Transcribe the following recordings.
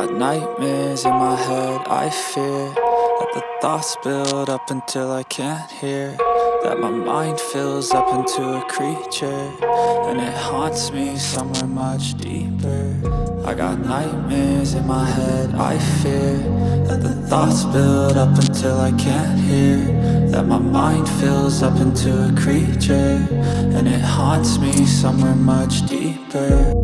got nightmares in my head, I fear that the thoughts build up until I can't hear, that my mind fills up into a creature, and it haunts me somewhere much deeper. I got nightmares in my head, I fear that the thoughts build up until I can't hear, that my mind fills up into a creature, and it haunts me somewhere much deeper.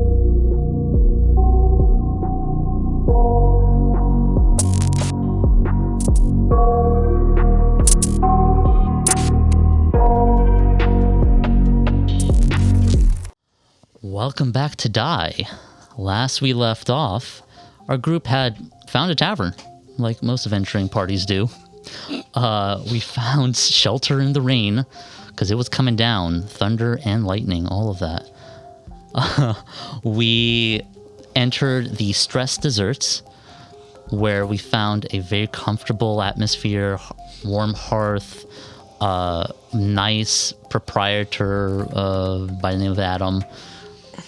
Welcome back to Die. Last we left off, our group had found a tavern, like most adventuring parties do. We found shelter in the rain, because it was coming down, thunder and lightning, all of that. We entered the Stress Desserts, where we found a very comfortable atmosphere, warm hearth, nice proprietor by the name of Adam.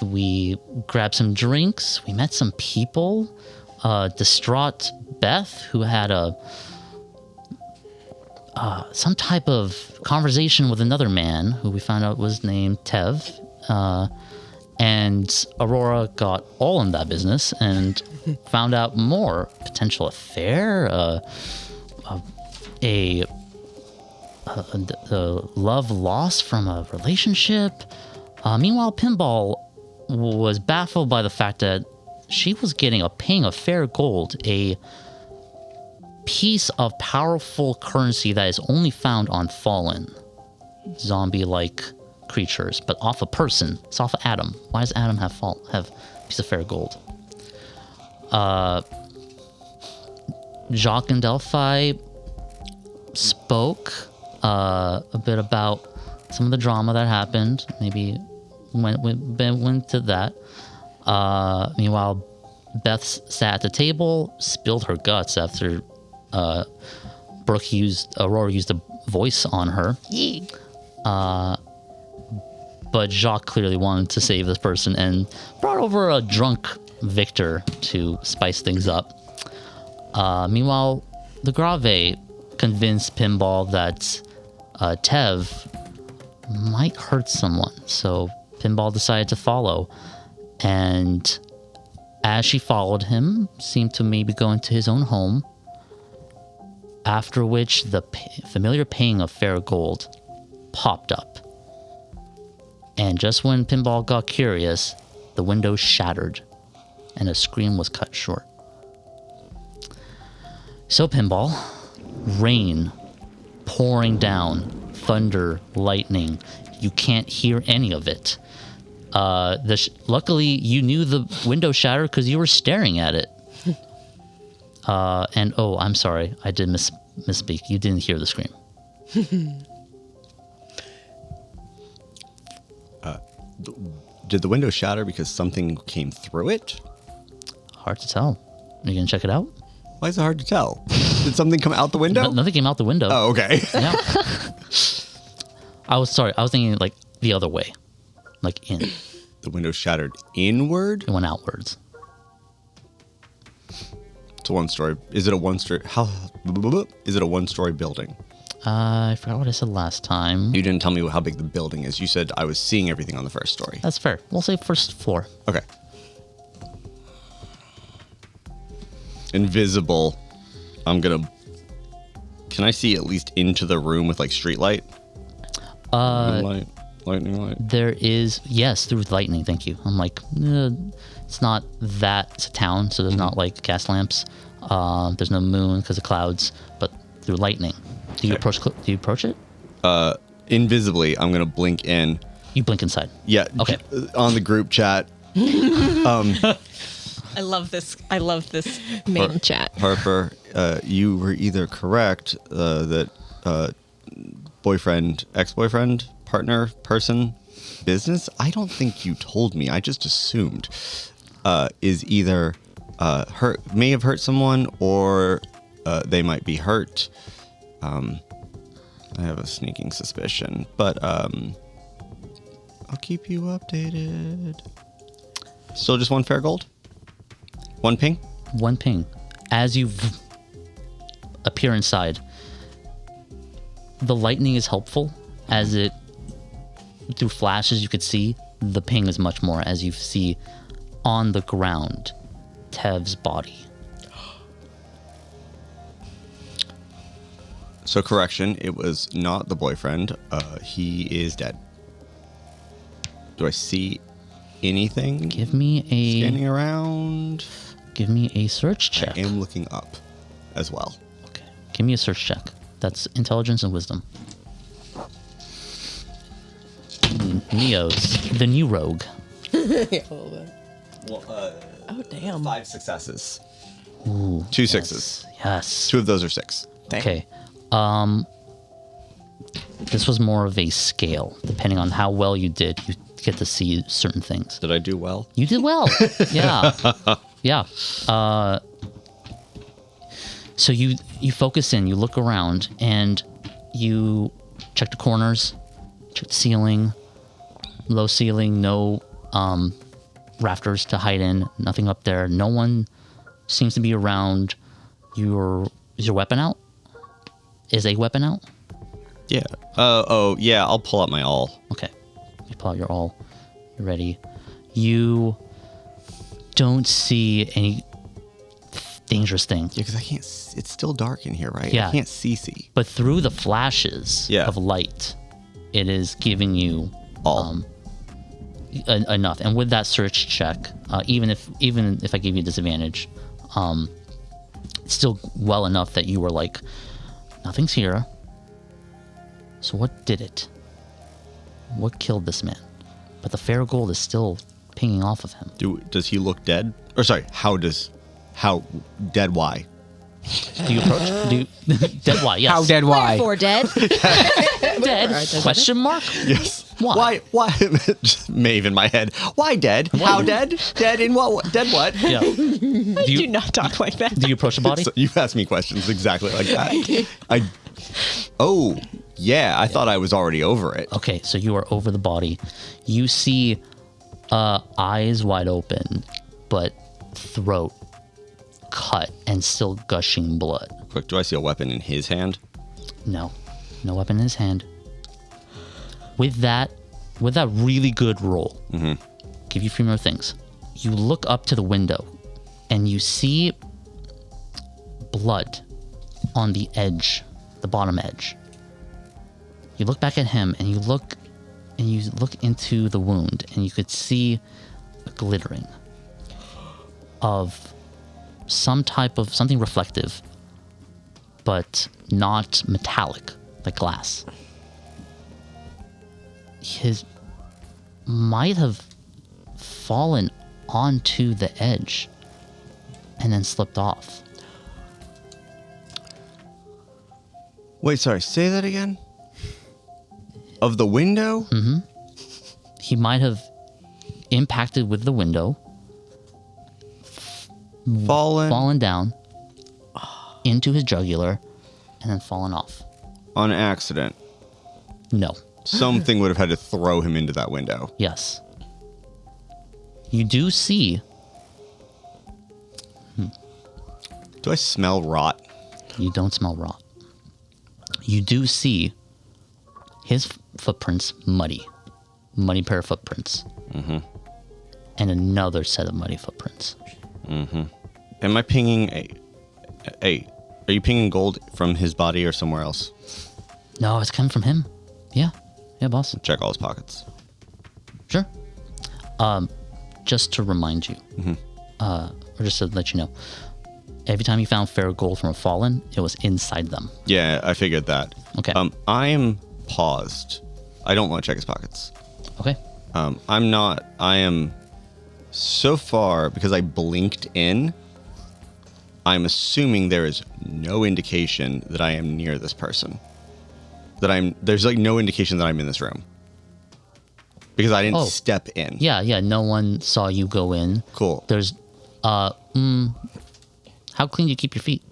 We grabbed some drinks. We met some people. Distraught Beth, who had some type of conversation with another man, who we found out was named Tev. And Aurora got all in that business and found out more potential affair, a love lost from a relationship. Meanwhile, Pinball was baffled by the fact that she was paying a fair gold, a piece of powerful currency that is only found on fallen zombie-like creatures, but off a person. It's off of Adam. Why does Adam have a piece of fair gold? Jacques and Delphi spoke a bit about some of the drama that happened. Maybe went to that. Meanwhile, Beth sat at the table, spilled her guts after Aurora used a voice on her. But Jacques clearly wanted to save this person and brought over a drunk Victor to spice things up. Meanwhile, the Grave convinced Pinball that Tev might hurt someone, so Pinball decided to follow, and as she followed him, seemed to maybe go into his own home, after which the familiar paying of fair gold popped up. And just when Pinball got curious, the window shattered, and a scream was cut short. So Pinball, rain pouring down, thunder, lightning, you can't hear any of it. Luckily, you knew the window shattered because you were staring at it. And I'm sorry, I did misspeak. You didn't hear the scream. Did the window shatter because something came through it? Hard to tell. Are you gonna check it out? Why is it hard to tell? Did something come out the window? Nothing came out the window. Oh, okay. Yeah. I was thinking like the other way. Like in. The window shattered inward? It went outwards. It's a one-story. Is it a one-story? Is it a one-story building? I forgot what I said last time. You didn't tell me how big the building is. You said I was seeing everything on the first story. That's fair. We'll say first floor. Okay. Invisible. Can I see at least into the room with like street light? Lightning light. There is, yes, through lightning. Thank you. I'm like, it's not that. It's a town, so there's not like gas lamps. There's no moon because of clouds, but through lightning. Do you approach it? Invisibly, I'm gonna blink in. You blink inside. Yeah. Okay. On the group chat. I love this main chat. Harper, you were either correct that boyfriend, ex-boyfriend, partner, person, business. I don't think you told me. I just assumed is either may have hurt someone or they might be hurt. I have a sneaking suspicion, but I'll keep you updated. Still just one fair gold? One ping? One ping. As you appear inside, the lightning is helpful. As it, through flashes, you could see the ping is much more as you see on the ground Tev's body. So correction, it was not the boyfriend. He is dead. Do I see anything? Give me Scanning around. Give me a search check. I am looking up as well. Okay. Give me a search check. That's intelligence and wisdom. Neo's the new rogue. Well, Oh, damn. 5 successes. Ooh, 2 sixes. Yes. 2 of those are 6. Okay. This was more of a scale. Depending on how well you did, you get to see certain things. Did I do well? You did well. Yeah. Yeah. So you focus in, you look around, and you check the corners, check the ceiling, low ceiling, no rafters to hide in, nothing up there. No one seems to be around. Is your weapon out? Is a weapon out? Yeah. Oh, yeah. I'll pull out my all. Okay. You pull out your all. You're ready. You don't see any dangerous thing. Yeah, because I can't. It's still dark in here, right? Yeah. I can't see. But through the flashes of light, it is giving you All. Enough. And with that search check, even if I give you disadvantage, it's still well enough that you were like, nothing's here. So what did it? What killed this man? But the fair gold is still pinging off of him. Does he look dead? Or sorry, how dead? Why? Do you approach? Dead? Why? Yes. How dead? Why? For dead. Dead? Question mark? Yes. Why? Why? Just Maeve in my head. Why dead? How dead? Dead in what? Dead what? Yeah. Do not talk like that. Do you approach the body? So you ask me questions exactly like that. Oh, yeah. I thought I was already over it. Okay, so you are over the body. You see eyes wide open, but throat cut and still gushing blood. Quick, do I see a weapon in his hand? No weapon in his hand. With that really good roll, give you 3 more things. You look up to the window and you see blood on the edge, the bottom edge. You look back at him and you look into the wound and you could see a glittering of something reflective, but not metallic like glass. His might have fallen onto the edge and then slipped off. Wait, sorry. Say that again. Of the window? He might have impacted with the window, fallen down into his jugular, and then fallen off. On accident. No. Something would have had to throw him into that window. Yes. You do see. Do I smell rot? You don't smell rot. You do see his footprints muddy pair of footprints, and another set of muddy footprints. Am I pinging are you pinging gold from his body or somewhere else? No, it's coming from him. Yeah, boss. Check all his pockets. Sure. Just to remind you, or just to let you know, every time you found fair gold from a fallen, it was inside them. Yeah, I figured that. Okay. I am paused. I don't want to check his pockets. Okay. I am so far, because I blinked in, I'm assuming there is no indication that I am near this person. There's like no indication that I'm in this room. Because I didn't step in. Yeah, no one saw you go in. Cool. There's, how clean do you keep your feet?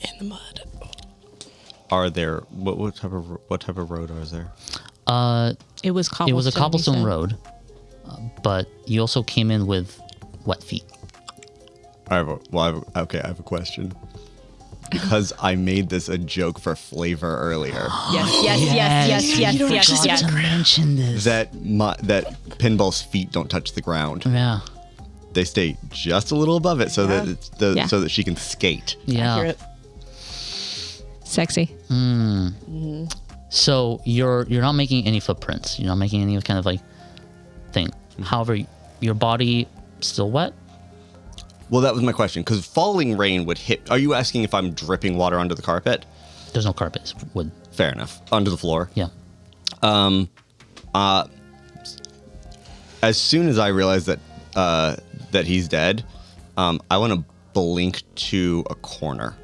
In the mud. Are there, what type of road is there? It was cobblestone. It was a you cobblestone said? road, but you also came in with wet feet. I have a question. Because I made this a joke for flavor earlier. Yes. To mention this. That Pinball's feet don't touch the ground. Yeah. They stay just a little above it so that Yeah. so that she can skate. Yeah. Accurate. Sexy. So you're not making any footprints. You're not making any kind of like thing. However, your body still wet. Well, that was my question. Because falling rain would hit. Are you asking if I'm dripping water onto the carpet? There's no carpet. It's wood. Fair enough. Onto the floor. Yeah. As soon as I realize that that he's dead, I want to blink to a corner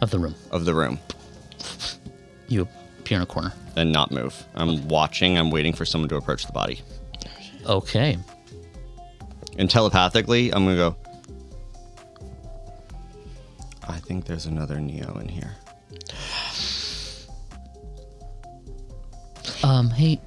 Of the room. of the room You appear in a corner. and not move. I'm watching. I'm waiting for someone to approach the body. Okay. And telepathically, I'm going to go, I think there's another Neo in here. Hey,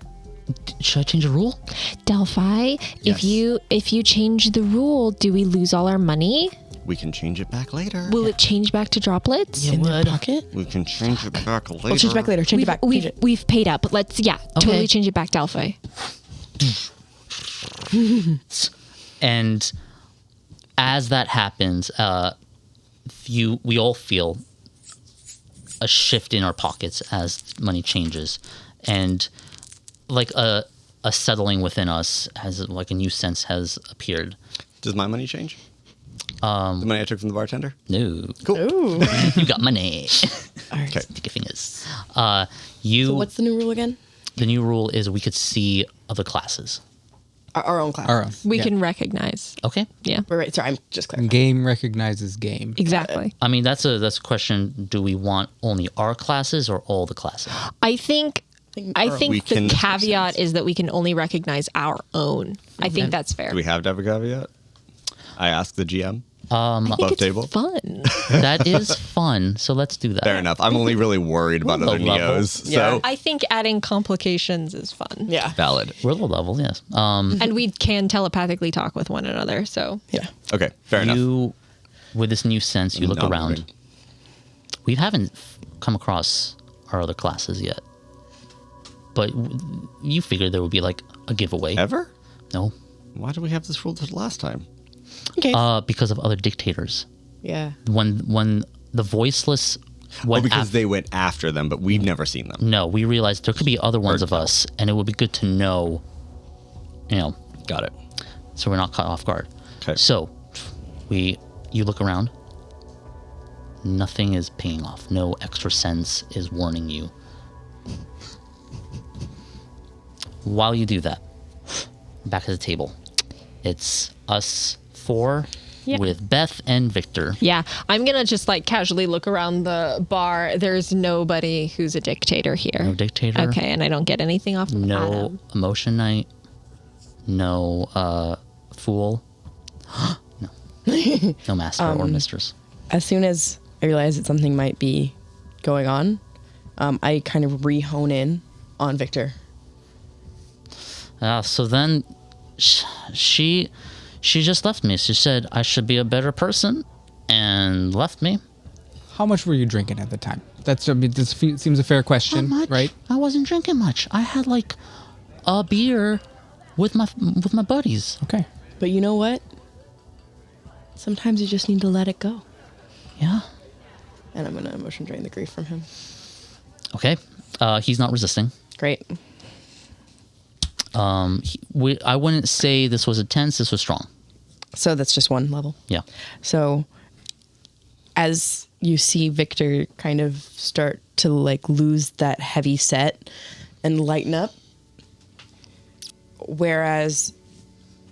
should I change a rule? Delphi, Yes. if you change the rule, do we lose all our money? We can change it back later. Will it change back to droplets? In their pocket? We can change it back later. We'll change it back later. Change it back. Change it. We've paid up. Let's totally change it back, Delphi. And as that happens, we all feel a shift in our pockets as money changes, and like a settling within us, has like a new sense has appeared. Does my money change? The money I took from the bartender? No, Cool. Ooh. you got money. Okay. Stick your fingers. So what's the new rule again? The new rule is we could see other classes. Our own class. Our own. We Yeah. can recognize. Okay. Yeah, Right. Sorry, I'm just clarifying. Game recognizes game. exactly. I mean, that's a question. Do we want only our classes or all the classes? I think We the can- caveat is that we can only recognize our own. I think that's fair. Do we have to have a caveat? I asked the GM. I think above it's table? fun. That is fun. So let's do that. Fair enough. I'm only really worried about Low other level. Neos. Yeah. So I think adding complications is fun. Yeah. valid. We're low level, yes. And we can telepathically talk with one another. So Yeah. Okay. Fair enough. You, with this new sense, you look Not around. moving. We haven't come across our other classes yet, but you figured there would be like a giveaway. Ever? No, Why did we have this rule the last time? Okay. because of other dictators. Yeah. When the voiceless Oh, went because they went after them, but we've never seen them. No, we realized there could be other ones of tell. us, and it would be good to know, Got it. so we're not caught off guard. Okay. So, you look around. Nothing is paying off. No extra sense is warning you. While you do that, back at the table, it's us four Yeah. with Beth and Victor. yeah, I'm gonna just like casually look around the bar. There's nobody who's a dictator here. No dictator. Okay, and I don't get anything off of No Adam. emotion night. No fool. No. No master or mistress. As soon as I realized that something might be going on, I kind of re-hone in on Victor. So then she just left me. She said I should be a better person and left me. How much were you drinking at the time? This seems a fair question, right? I wasn't drinking much. I had like a beer with my buddies. Okay. But you know what? Sometimes you just need to let it go. Yeah. And I'm gonna emotion drain the grief from him. Okay. He's not resisting. Great. I wouldn't say this was intense. This was strong. So that's just one level. Yeah. So as you see Victor kind of start to like lose that heavy set and lighten up, whereas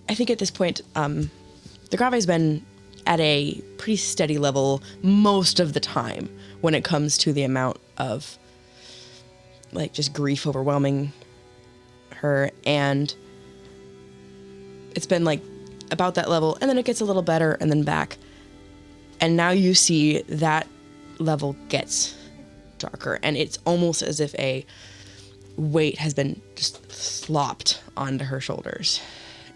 I think at this point, the Grave's been at a pretty steady level most of the time when it comes to the amount of like just grief overwhelming her, and it's been like about that level, and then it gets a little better and then back, and now you see that level gets darker, and it's almost as if a weight has been just slopped onto her shoulders,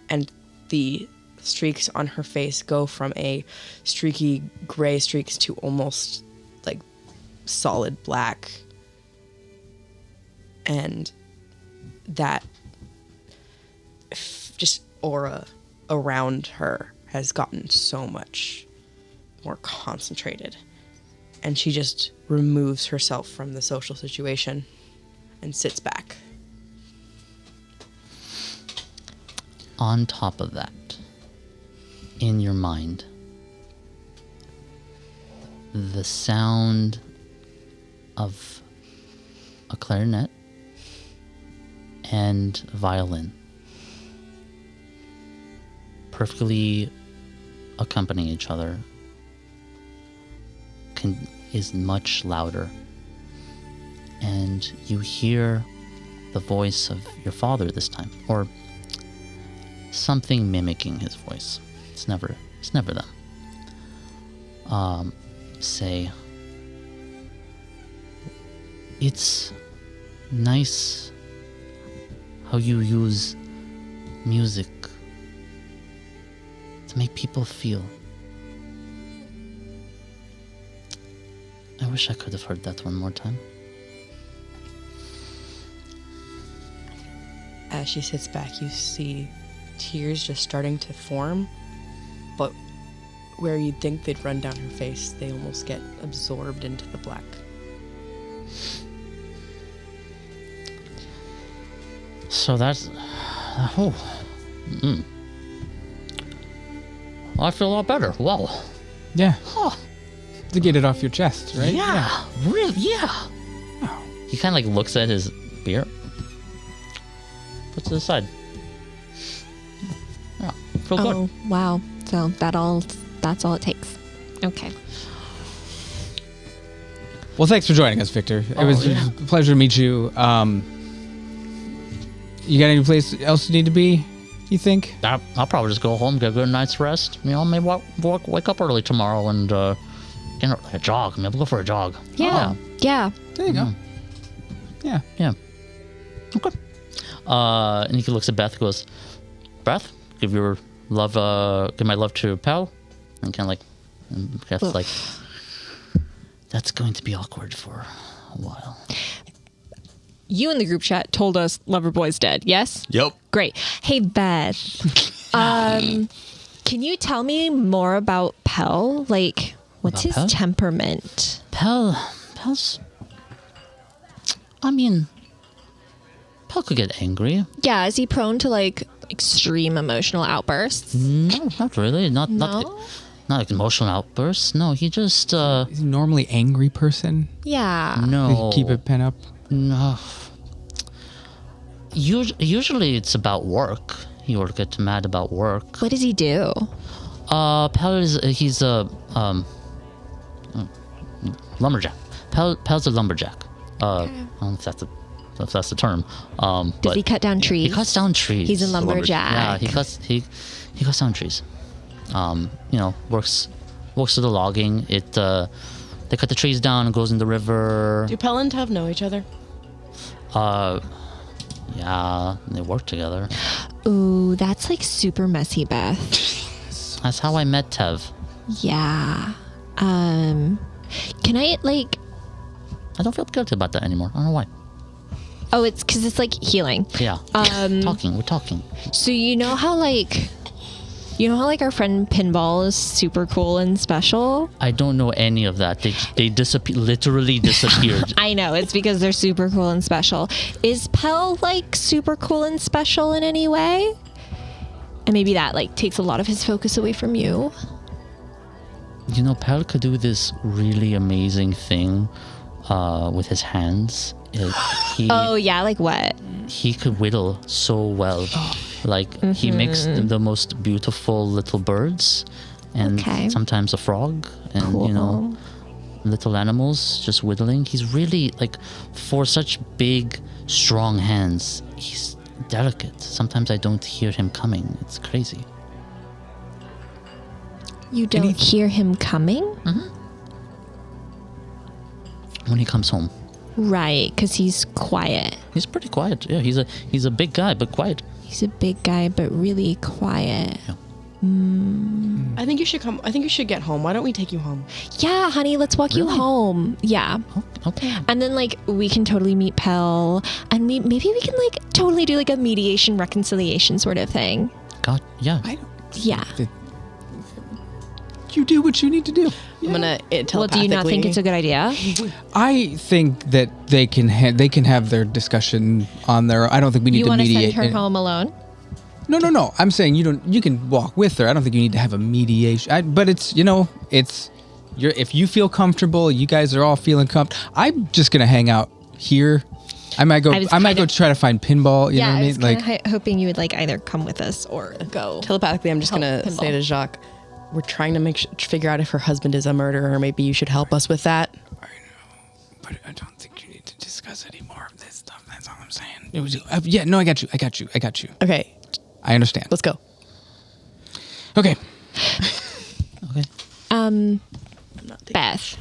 and the streaks on her face go from a streaky gray streaks to almost like solid black. And that just aura around her has gotten so much more concentrated. And she just removes herself from the social situation and sits back. On top of that, in your mind, the sound of a clarinet and a violin perfectly accompanying each other is much louder. And you hear the voice of your father this time, or something mimicking his voice. It's never them. Say, it's nice how you use music to make people feel. I wish I could have heard that one more time. As she sits back, you see tears just starting to form, but where you'd think they'd run down her face, they almost get absorbed into the black. So that's... Oh. I feel a lot better. Wow. Yeah. Huh. To get it off your chest, right? Yeah. Really? Yeah. Oh. He kind of like looks at his beer. Puts it aside. Yeah. Feel good. Oh, wow. So that's all it takes. Okay. Well, thanks for joining us, Victor. It was a pleasure to meet you. You got any place else you need to be, you think? I'll probably just go home, get a good night's rest. You know, maybe wake up early tomorrow and get a jog. Maybe go for a jog. Yeah. Yeah. There you go. Yeah. Yeah. Okay. And he looks at Beth and goes, Beth, give my love to Pal. And kind of like, and Beth's like, that's going to be awkward for a while. You in the group chat told us Loverboy's dead, yes? Yep. Great. Hey, Beth. Can you tell me more about Pell? Like, what's About his Pell? temperament? Pel's... I mean, Pel could get angry. Yeah, is he prone to, like, extreme emotional outbursts? No, not really. Not No? like emotional outbursts. No, he just, Is he normally angry person? Yeah. no. Keep it pen up. No. Usually it's about work. He would get mad about work. What does he do? He's a lumberjack. Pel's a lumberjack. I don't know if that's the term. Does he cut down trees? He cuts down trees. He's a lumberjack. Yeah, he cuts down trees. Works with the logging. They cut the trees down and goes in the river. Do Pell and Tuv know each other? Yeah, they work together. Ooh, that's like super messy, Beth. That's how I met Tev. Yeah. Can I like... I don't feel guilty about that anymore. I don't know why. Oh, it's because it's like healing. Yeah. We're talking. So you know how like our friend Pinball is super cool and special? I don't know any of that. They literally disappeared. I know, it's because they're super cool and special. Is Pell like super cool and special in any way? And maybe that like takes a lot of his focus away from you. You know, Pel could do this really amazing thing with his hands. Oh yeah, like what? He could whittle so well. Like he makes the most beautiful little birds, and sometimes a frog, and little animals just whittling. He's really like, for such big, strong hands, he's delicate. Sometimes I don't hear him coming. It's crazy. You don't hear him coming? Mm-hmm. When he comes home. Right, because he's quiet. He's pretty quiet. Yeah, he's a big guy, but quiet. He's a big guy, but really quiet. Yeah. I think you should come. I think you should get home. Why don't we take you home? Yeah, honey, let's walk you home. Yeah. Okay. And then like we can totally meet Pell, and maybe we can like totally do like a mediation reconciliation sort of thing. God, yeah. Yeah. You do what you need to do. I'm gonna telepathically. Well, do you not think it's a good idea? I think that they can have their discussion on their. I don't think we need You to want to mediate. send her home alone? No. I'm saying you don't. You can walk with her. I don't think you need to have a mediation. But it's if you feel comfortable, you guys are all feeling comfortable. I'm just gonna hang out here. I might go. I might go try to find Pinball. You know what I mean? Like hoping you would like either come with us or go. Telepathically, I'm just gonna Pinball. say to Jacques, we're trying to figure out if her husband is a murderer. Maybe you should help us with that. I know, but I don't think you need to discuss any more of this stuff. That's all I'm saying. It was. Yeah. No, I got you. Okay, I understand. let's go. Okay. Beth.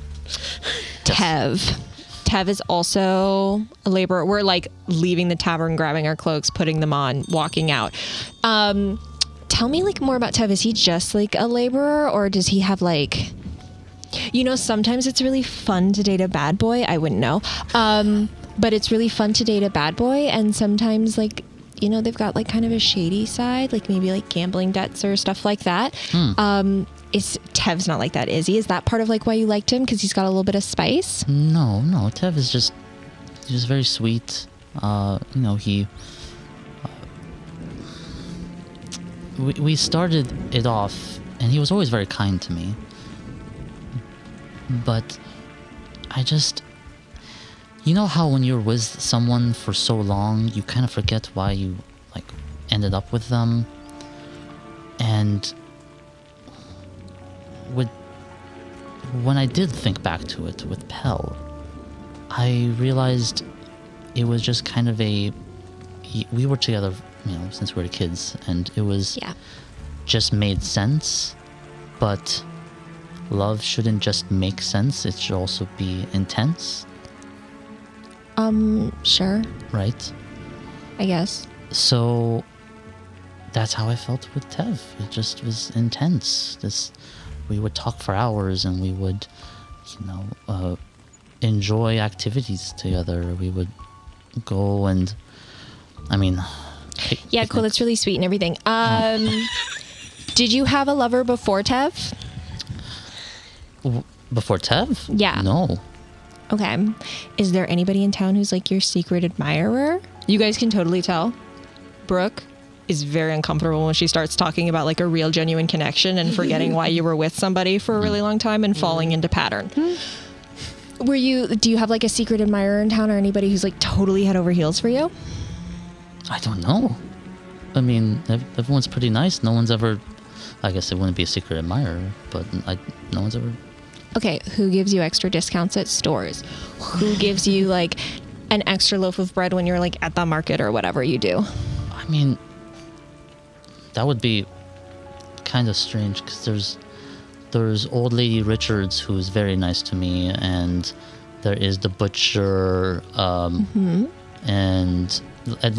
Tev is also a laborer. We're like leaving the tavern, grabbing our cloaks, putting them on, walking out. Tell me like more about Tev. Is he just like a laborer, or does he have like, sometimes it's really fun to date a bad boy. I wouldn't know. But it's really fun to date a bad boy. And sometimes like, they've got like kind of a shady side, like maybe like gambling debts or stuff like that. Tev's not like that, is he? Is that part of like why you liked him? Because he's got a little bit of spice? No. Tev is just very sweet. We started it off, and he was always very kind to me. But I just, how when you're with someone for so long, you kind of forget why you like ended up with them. And when I did think back to it with Pell, I realized it was just kind of we were together, since we were kids, and it was just made sense. But love shouldn't just make sense, it should also be intense. Sure. Right? I guess. So that's how I felt with Tev. It just was intense. We would talk for hours, and we would, enjoy activities together. We would go and, Yeah, cool. That's really sweet and everything. Did you have a lover before Tev? Before Tev? Yeah. No. Okay. Is there anybody in town who's like your secret admirer? You guys can totally tell. Brooke is very uncomfortable when she starts talking about like a real genuine connection and forgetting why you were with somebody for a really long time and falling into pattern. Do you have like a secret admirer in town, or anybody who's like totally head over heels for you? I don't know. Everyone's pretty nice. No one's ever, I guess it wouldn't be a secret admirer, but no one's ever. Okay, who gives you extra discounts at stores? Who gives you like an extra loaf of bread when you're like at the market or whatever you do? That would be kind of strange, because there's old lady Richards, who's very nice to me, and there is the butcher, and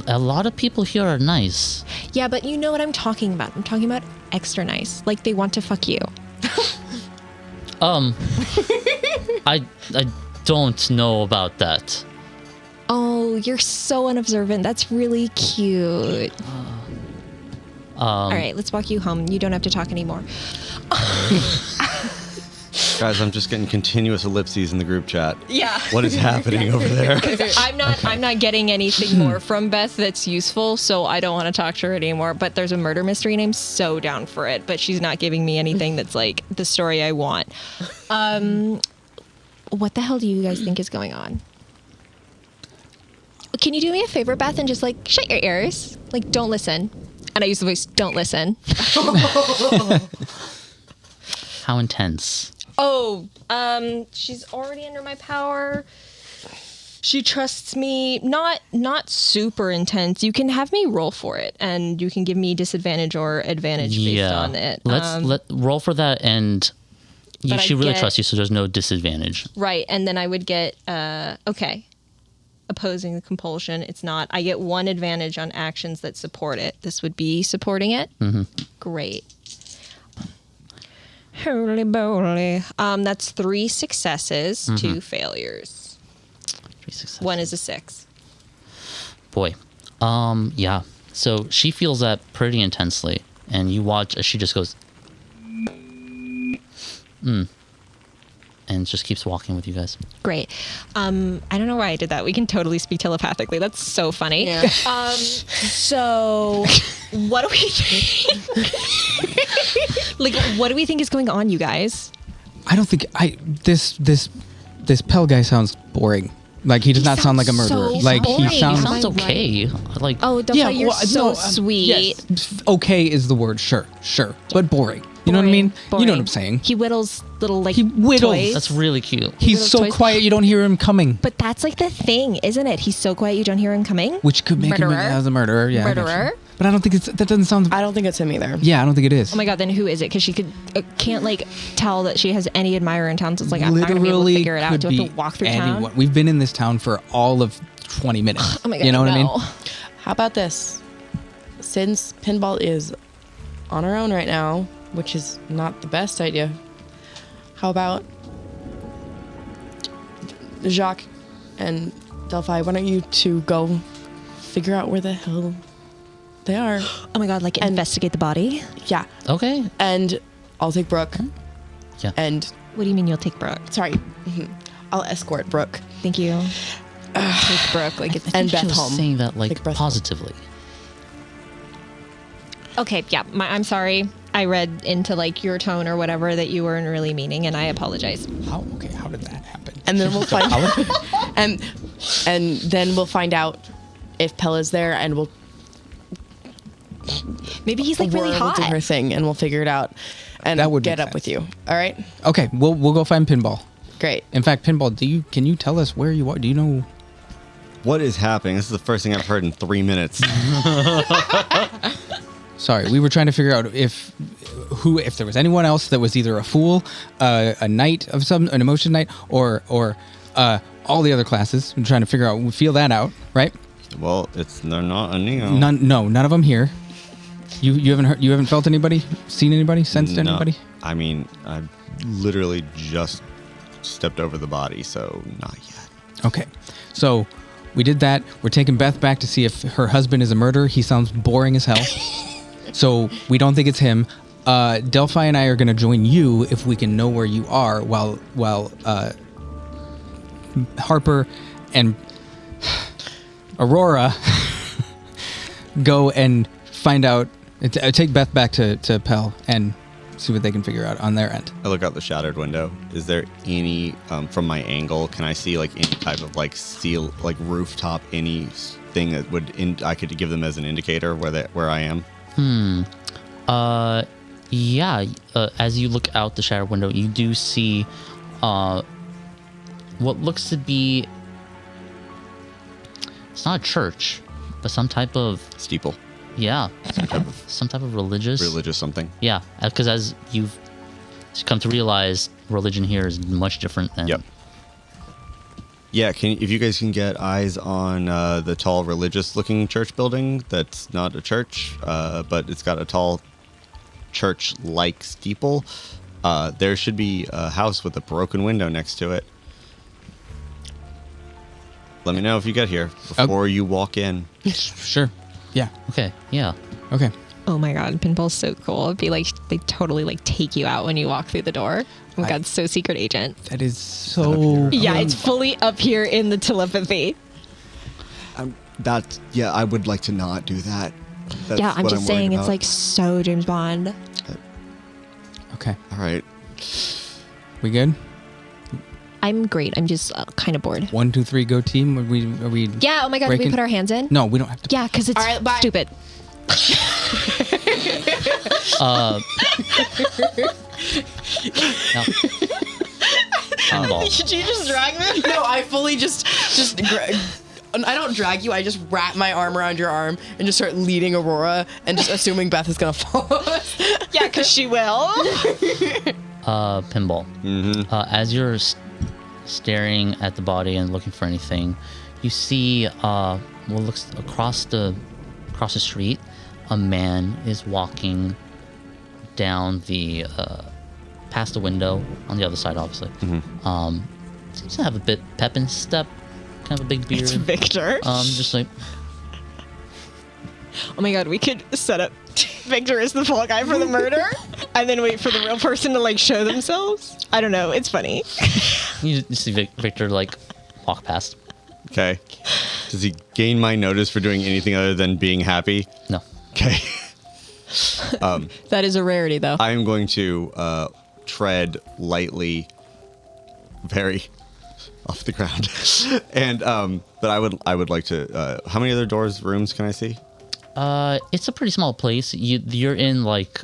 a lot of people here are nice. Yeah, but you know what I'm talking about. I'm talking about extra nice. Like they want to fuck you. I don't know about that. Oh, you're so unobservant. That's really cute. All right, let's walk you home. You don't have to talk anymore. Guys, I'm just getting continuous ellipses in the group chat. Yeah. What is happening over there? I'm not getting anything more from Beth that's useful, so I don't want to talk to her anymore. But there's a murder mystery, and I'm so down for it. But she's not giving me anything that's like the story I want. What the hell do you guys think is going on? Can you do me a favor, Beth, and just like shut your ears? Like, don't listen. And I use the voice, don't listen. How intense? Oh, she's already under my power. She trusts me. Not super intense. You can have me roll for it, and you can give me disadvantage or advantage based on it. Let's roll for that, and she really trusts you, so there's no disadvantage. Right, and then I would get opposing the compulsion. It's not. I get one advantage on actions that support it. This would be supporting it. Mm-hmm. Great. Holy moly. That's 3 successes, 2 failures. 3 successes. 1 is a 6. Boy. Yeah. So she feels that pretty intensely, and you watch as she just goes, and just keeps walking with you guys. Great. I don't know why I did that. We can totally speak telepathically. That's so funny. Yeah. So what do we think? Like, what do we think is going on, you guys? I don't think this Pell guy sounds boring. Like he does not sound like a murderer. so Like boring. he sounds. Am I Sounds okay. Like, Oh, Delphi, you're so no, sweet. yes. Okay is the word. Sure, but boring. You know what I mean? Boring. You know what I'm saying? He whittles little like He whittles. toys. that's really cute. He's little so toys. quiet you don't hear him coming, But that's like the thing, isn't it? He's so quiet you don't hear him coming. which could make him Murderer? as a murderer. Yeah, I got you. Murderer? But I don't think that doesn't sound. I don't think it's him either. Yeah, I don't think it is. Oh my god, then who is it? Because she can't like tell that she has any admirer in town. So it's like I'm not gonna be able to Literally figure it out. could Do I have be to walk through anyone. town? We've been in this town for all of 20 minutes. Oh my god, you know what I mean? no. How about this? Since Pinball is on her own right now, which is not the best idea, how about Jacques and Delphi, why don't you two go figure out where the hell they are? Oh my god, like investigate the body. Yeah. Okay. And I'll take Brooke. Yeah. And, What do you mean you'll take Brooke? sorry, I'll escort Brooke. Thank you. Take Brooke. Like it's And She Beth was home. saying that like Like Beth home. positively. okay. Yeah, I'm sorry. I read into like your tone or whatever that you weren't really meaning, and I apologize. How did that happen? And then we'll find and then we'll find out if Pella's there, and we'll Maybe he's like really Aurora will do her hot. thing, and we'll figure it out and That would get make up with sense. you. All right, Okay, we'll go find Pinball. great. In fact, Pinball, can you tell us where you are? Do you know? What is happening? This is the first thing I've heard in 3 minutes. Sorry, we were trying to figure out if there was anyone else that was either a fool, a knight of an emotion knight, or all the other classes. We're trying to feel that out, right? Well, they're not a Neo. None of them here. You haven't felt anybody, seen anybody, sensed No. anybody? I mean, I literally just stepped over the body, so not yet. Okay, so we did that. We're taking Beth back to see if her husband is a murderer. He sounds boring as hell. So we don't think it's him. Delphi and I are going to join you if we can know where you are while Harper and Aurora go and find out. Take Beth back to Pell and see what they can figure out on their end. I look out the shattered window. Is there any, from my angle, can I see like any type of like seal, like rooftop, anything that would I could give them as an indicator where I am? Yeah. As you look out the shattered window, you do see what looks to be, it's not a church, but some type of, Steeple, yeah, some type of religious something. Yeah, because as you've come to realize, religion here is much different than. Yep. Yeah, if you guys can get eyes on the tall religious-looking church building that's not a church, but it's got a tall church-like steeple, there should be a house with a broken window next to it. Let me know if you get here before you walk in. Sure. Yeah. Okay. Yeah. Okay. Oh my god, Pinball's so cool. It'd be like they totally like take you out when you walk through the door. Oh my god, so secret agent. That is so. Yeah, it's fully up here in the telepathy. I would like to not do that. That's Yeah, I'm what just worried saying it's about. like so James Bond. Okay. All right. We good? I'm great. I'm just kind of bored. 1, 2, 3, go team. Are we? Yeah. Oh my god, did we breaking- put our hands in? No, we don't have to. Yeah, because it's All right, bye. stupid. Now, Pinball. Did you just drag me? No, I fully just I don't drag you. I just wrap my arm around your arm and just start leading Aurora and just assuming Beth is gonna follow us. Yeah, because she will. Pinball. Mm-hmm. As you're staring at the body and looking for anything, you see what looks across the street. A man is walking down the past the window on the other side, obviously. Seems to have a bit pep in his step, kind of a big beard. It's Victor. Just like Oh my god, we could set up Victor as the fall guy for the murder, and then wait for the real person to like show themselves. I don't know. It's funny. you see Victor like walk past. Okay. Does he gain my notice for doing anything other than being happy? No. Okay. That is a rarity, though. I am going to tread lightly, very off the ground, and but I would like to. How many other rooms can I see? It's a pretty small place. You're in like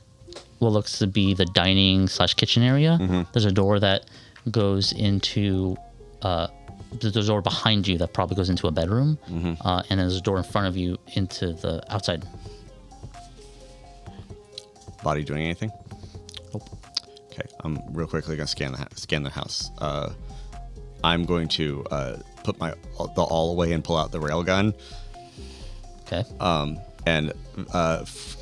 what looks to be the dining/kitchen area. There's a door that goes into there's a door behind you that probably goes into a bedroom, and there's a door in front of you into the outside. Body doing anything? Nope. Okay, I'm real quickly gonna scan the house. I'm going to put the all away and pull out the railgun. Okay. And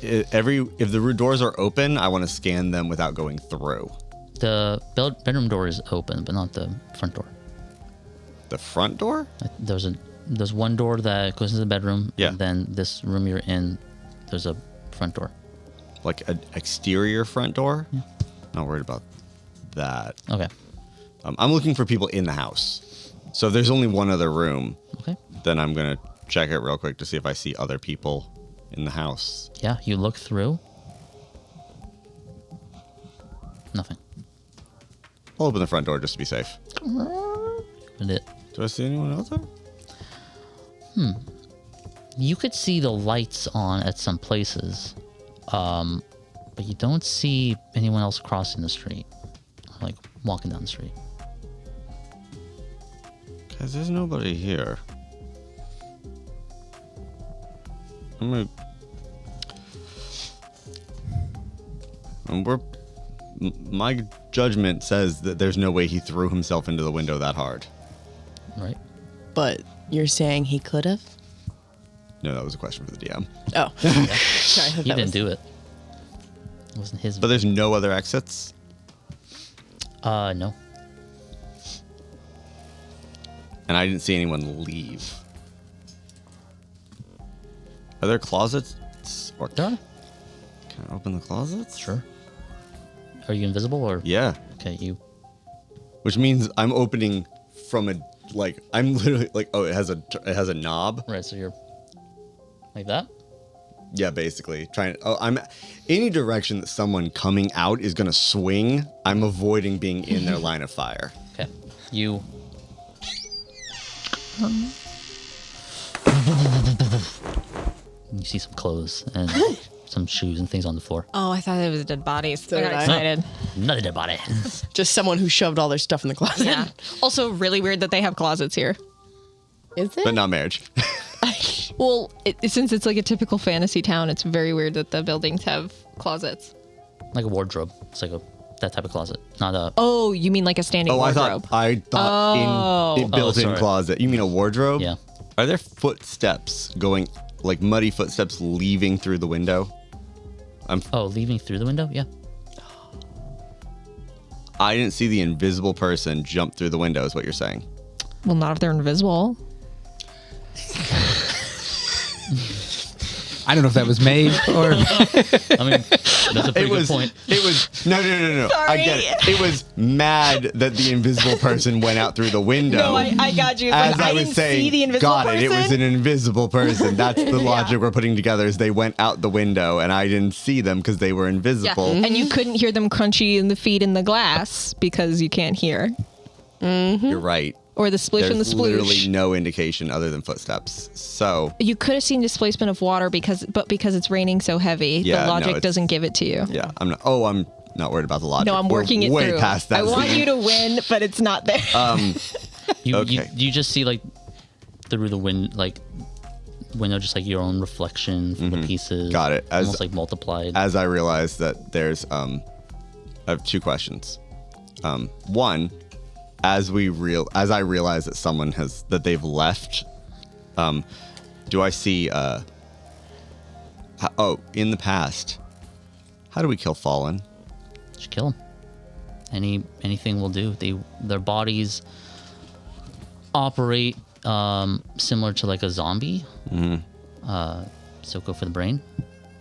if the doors are open, I want to scan them without going through. The bedroom door is open, but not the front door. The front door? There's one door that goes into the bedroom. Yeah. And then this room you're in, there's a front door. Like an exterior front door? Yeah. Not worried about that. Okay. I'm looking for people in the house. So if there's only one other room, Okay. then I'm going to check it real quick to see if I see other people in the house. Yeah, you look through. Nothing. I'll open the front door just to be safe. Opened it. Do I see anyone else there? You could see the lights on at some places, but you don't see anyone else crossing the street, or like walking down the street. Because there's nobody here. My judgment says that there's no way he threw himself into the window that hard. Right? But you're saying he could have? No, that was a question for the DM. Oh. Sorry, I thought He that didn't was- do it. It wasn't his. But there's no other exits? No. And I didn't see anyone leave. Are there closets? Or There are. can I open the closets? Sure. Are you invisible or? Yeah. Okay, you. Which means I'm opening from I'm literally like, oh, it has a knob. Right, so you're like that? Yeah, basically I'm any direction that someone coming out is gonna swing. I'm avoiding being in their line of fire. Okay. You. You see some clothes and some shoes and things on the floor. Oh, I thought it was dead bodies. So I got did I. excited. Another dead body. Just someone who shoved all their stuff in the closet. Yeah. Also, really weird that they have closets here. Is it? But not marriage. Well, since it's like a typical fantasy town, it's very weird that the buildings have closets. Like a wardrobe. It's like that type of closet. Not a. Oh, you mean like a standing Oh, wardrobe? I thought in built-in sorry. closet. You mean a wardrobe? Yeah. Are there footsteps going, like muddy footsteps leaving through the window? Oh, leaving through the window? Yeah. I didn't see the invisible person jump through the window, is what you're saying. Well, not if they're invisible. I don't know if that was Maeve or I mean, that's a pretty good point. It was no. I get it. It was mad that the invisible person went out through the window. No, I got you. As Like, I I was didn't saying, see the invisible got person. it. It was an invisible person. That's the logic we're putting together. Is they went out the window and I didn't see them because they were Yeah. invisible. And you couldn't hear them crunchy in the feet in the glass because you can't hear. You're right. Or the splish and the There's sploosh. literally no indication other than footsteps. So You could have seen displacement of water because it's raining so heavy, Yeah, the no, logic it's- doesn't give it to you. yeah, I'm not worried about the logic. No, I'm We're working it way through. past that. I want stage. you to win, but it's not there. Okay. You just see like through the window, just like your own reflection from the pieces. Got it. Almost like multiplied. As I realized that there's I have two questions. One, as I realize that they've left, do I see in the past, how do we kill Fallen? Just kill him. anything will do. Their bodies operate similar to like a zombie. So go for the brain,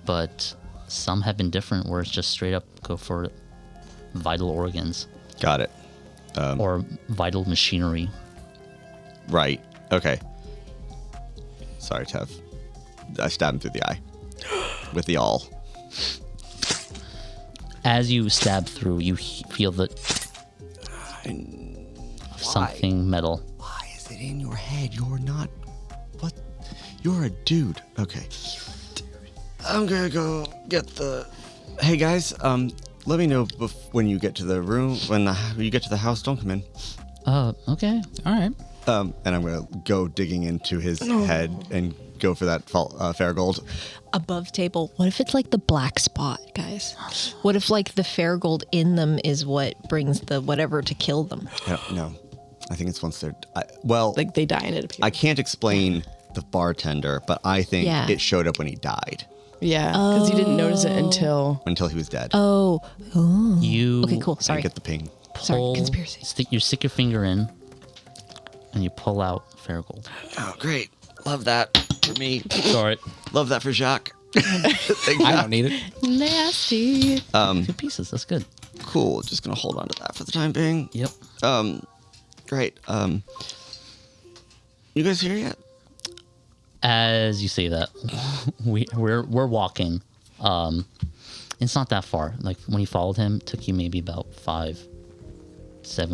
but some have been different where it's just straight up go for vital organs. Got it. Or vital machinery. Right. Okay. Sorry, Tev. I stabbed him through the eye with the awl. As you stab through, you feel the something metal. Why is it in your head? You're not. What? You're a dude. Okay. I'm gonna go get the. Hey guys. Let me know when you get to the room. When you get to the house, don't come in. Okay. All right. And I'm gonna go digging into his head and go for that Faragold. Above table. What if it's like the black spot, guys? What if like the Faragold in them is what brings the whatever to kill them? No, I think it's once they're. Like they die and it appears. I can't explain the bartender, but I think Yeah. it showed up when he died. Yeah, because you didn't notice it until He was dead. Oh. You Okay, cool. I Sorry. get the ping. Sorry, pull, conspiracy. stick your finger in, and you pull out Faragold. Oh, great. Love that for me. Sorry. Love that for Jacques. I don't need it. Nasty. 2 pieces. That's good. Cool. Just gonna hold on to that for the time being. Yep. Great. You guys here yet? As you say that, we're walking. It's not that far. Like when you followed him, it took you maybe about 5-7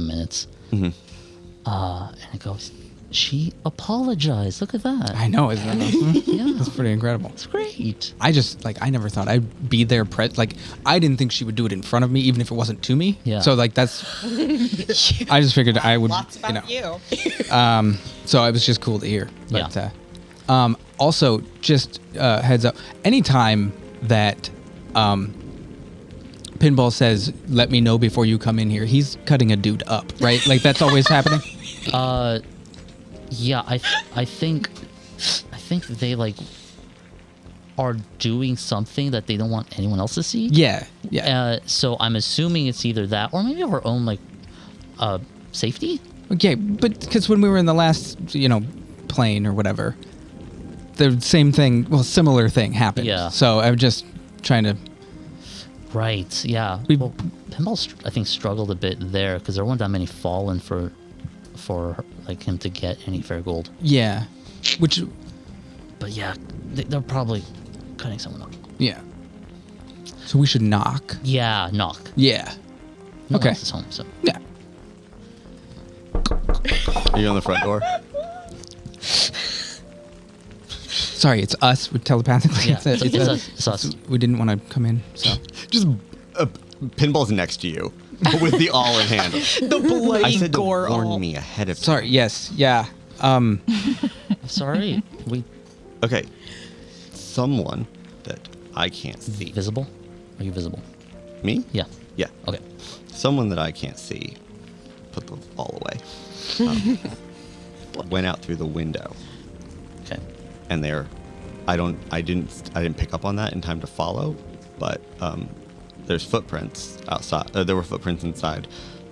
minutes. And it goes. She apologized. Look at that. I know, isn't that awesome? Yeah, That's pretty incredible. it's great. I just I never thought I'd be there. I didn't think she would do it in front of me, even if it wasn't to me. Yeah. So that's. I just figured I would. Lots about you. So it was just cool to hear. But also, just heads up. Anytime that Pinball says, "Let me know before you come in here," he's cutting a dude up, right? Like that's always happening. Yeah, I think they like are doing something that they don't want anyone else to see. Yeah. Yeah. So I'm assuming it's either that or maybe our own like safety. Okay, but because when we were in the last, plane or whatever, the same thing, similar thing happened. Yeah. So I'm just trying to. Right. Yeah. Well, Pinball, I think, struggled a bit there because there weren't that many fallen for like him to get any fair gold. Yeah. Which. But yeah, they're probably cutting someone up. Yeah. So we should knock. Yeah, knock. Yeah. No one Okay. else is home, so. Yeah. Are you on the front door? Sorry, it's us. We're telepathically. Yeah, it's us. We didn't want to come in, so. Just Pinball's next to you with the awl in hand. The bloody I said to gore warn all. me ahead of time. Sorry. Yes. Yeah. Sorry. We Okay. Someone that I can't see. visible? Are you visible? Me? Yeah. Yeah. Okay. Someone that I can't see. Put the ball away. Went out through the window, Okay. and I didn't pick up on that in time to follow, but there's footprints outside. There were footprints inside.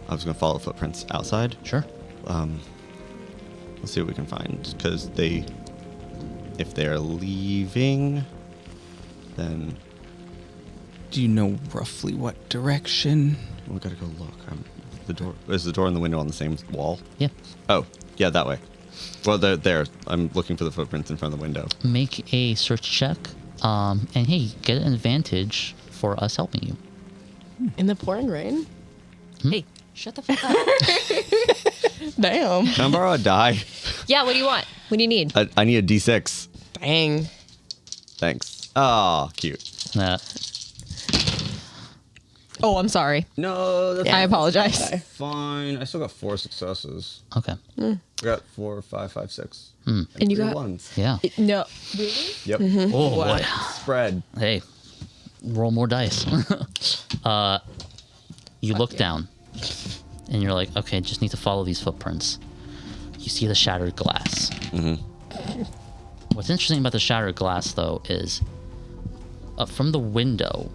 I was gonna follow footprints outside. Sure. Let's see what we can find, because if they're leaving, then Do you know roughly what direction? we gotta go look. Is the door and the window on the same wall? Yeah. Oh, yeah, that way. Well, they're there. I'm looking for the footprints in front of the window. Make a search check. And hey, get an advantage for us helping you. in the pouring rain. Hey, shut the fuck up. Damn. Can I borrow a die? Yeah, what do you want? What do you need? I need a D6. Dang. Thanks. Oh, cute. Oh, I'm sorry. No, that's I apologize. fine. I still got 4 successes. Okay. I got 4, 5, 5, 6. And you 3 got ones. Yeah. no. Really? Yep. Oh boy. Spread. Hey, roll more dice. You look down, and you're like, okay, just need to follow these footprints. You see the shattered glass. What's interesting about the shattered glass, though, is from the window,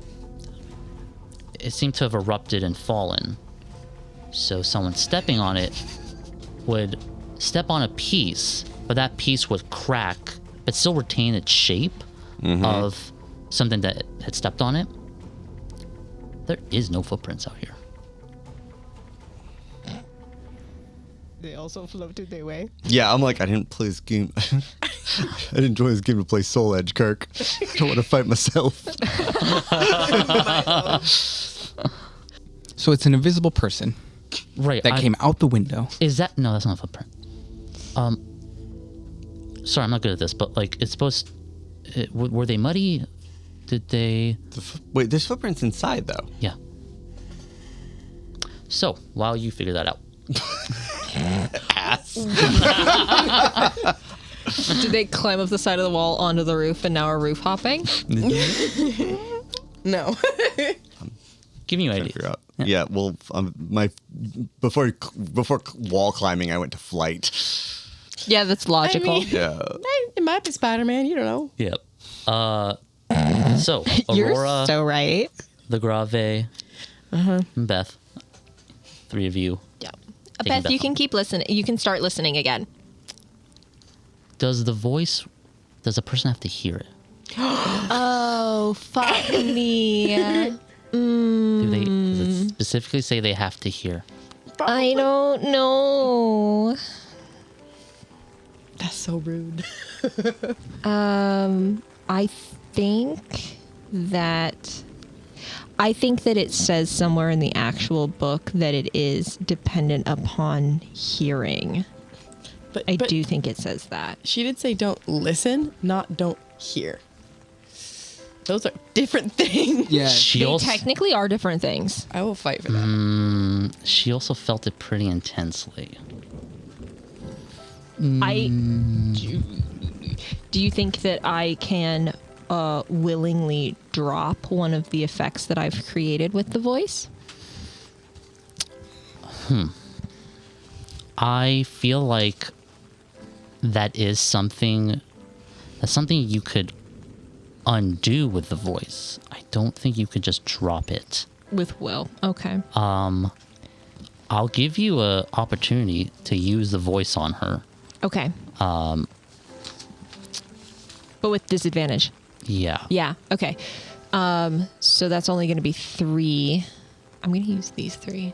it seemed to have erupted and fallen, So someone stepping on it would step on a piece, but that piece would crack, but still retain its shape of something that had stepped on it. There is no footprints out here. They also floated their way. Yeah, I'm like, I didn't play this game. I didn't join this game to play Soul Edge, Kirk. I don't want to fight myself. So it's an invisible person Right. that came out the window. Is that no? That's not a footprint. Sorry, I'm not good at this, but like, it's supposed. Were they muddy? Did they? Wait, there's footprints inside though. Yeah. So while you figure that out, Did they climb up the side of the wall onto the roof and now are roof hopping? No. giving you Figure ideas. out. Yeah, well, before wall climbing, I went to flight. Yeah, that's logical. I mean, Yeah. it might be Spider-Man. You don't know. Yep. So You're Aurora, so right. the Grave, and Beth, three of you. Yeah. Taking Beth, Beth you can home. keep listening. You can start listening again. Does the person have to hear it? Oh, fuck me. Does it specifically say they have to hear? I don't know. That's so rude. I think that it says somewhere in the actual book that it is dependent upon hearing. But I do think it says that. She did say don't listen, not don't hear. Those are different things. Yeah. She They also technically are different things. I will fight for that. she also felt it pretty intensely. Do you think that I can willingly drop one of the effects that I've created with the voice? I feel like that's something you could undo with the voice. I don't think you could just drop it. With will. Okay. I'll give you a opportunity to use the voice on her. Okay. But with disadvantage. Yeah. Yeah. Okay. So that's only going to be 3. I'm going to use these 3.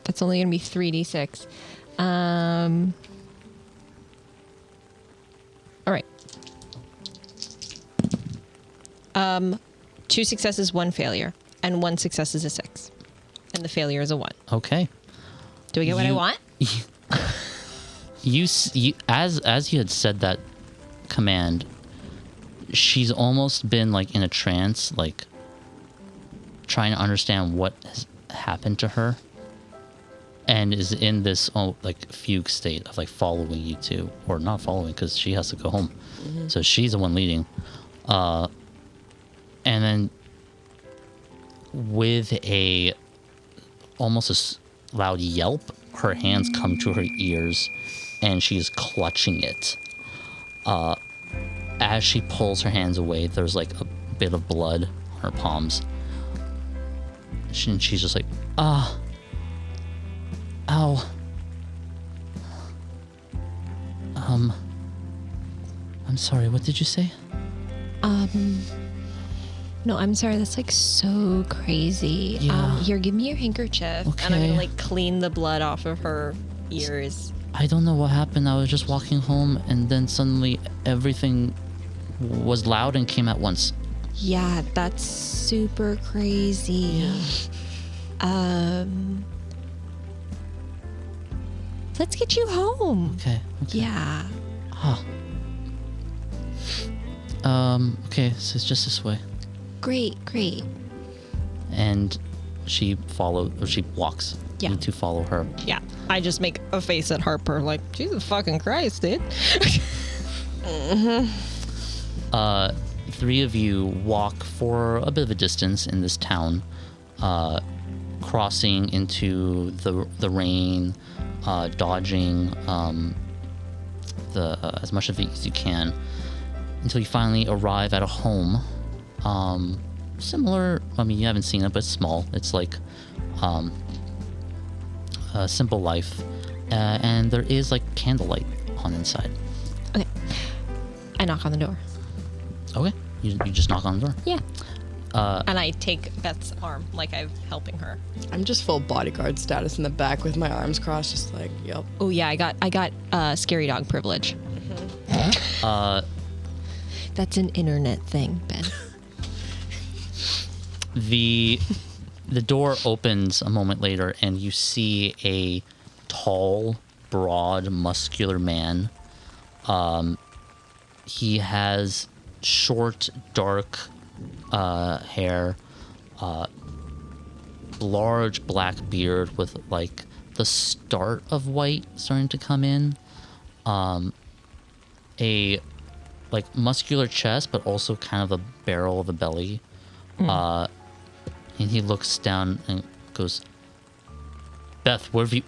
That's only going to be 3d6. All right. 2 successes, 1 failure, and 1 success is a 6, and the failure is a 1. Okay. Do I get what I want? You as you had said that command, she's almost been like in a trance, like trying to understand what has happened to her, and is in this like fugue state of like following you two, or not following because she has to go home. So she's the one leading, and then with almost a loud yelp, her hands come to her ears and she is clutching it. As she pulls her hands away, there's like a bit of blood on her palms. She's just like, ow. I'm sorry, what did you say? No, I'm sorry. That's like so crazy. Yeah. Here, give me your handkerchief, and I'm Okay. gonna like clean the blood off of her ears. I don't know what happened. I was just walking home and then suddenly everything was loud and came at once. Yeah, that's super crazy. Let's get you home. Okay. Yeah. Okay, so it's just this way. Great. And she walks. Yeah. You two follow her. Yeah. I just make a face at Harper like, Jesus fucking Christ, dude. Three of you walk for a bit of a distance in this town, crossing into the rain, dodging as much of it as you can, until you finally arrive at a home. Similar, I mean, you haven't seen it, but it's small. It's like simple life, and there is like candlelight on inside. Okay. I knock on the door. Okay, you just knock on the door. Yeah. And I take Beth's arm, like I'm helping her. I'm just full bodyguard status in the back with my arms crossed, just like, yep. Oh yeah, I got scary dog privilege. That's an internet thing, Ben. The door opens a moment later, and you see a tall, broad, muscular man. He has short, dark hair, large black beard with like the start of white starting to come in. A like muscular chest, but also kind of a barrel of a belly. And he looks down and goes, Beth, where have you...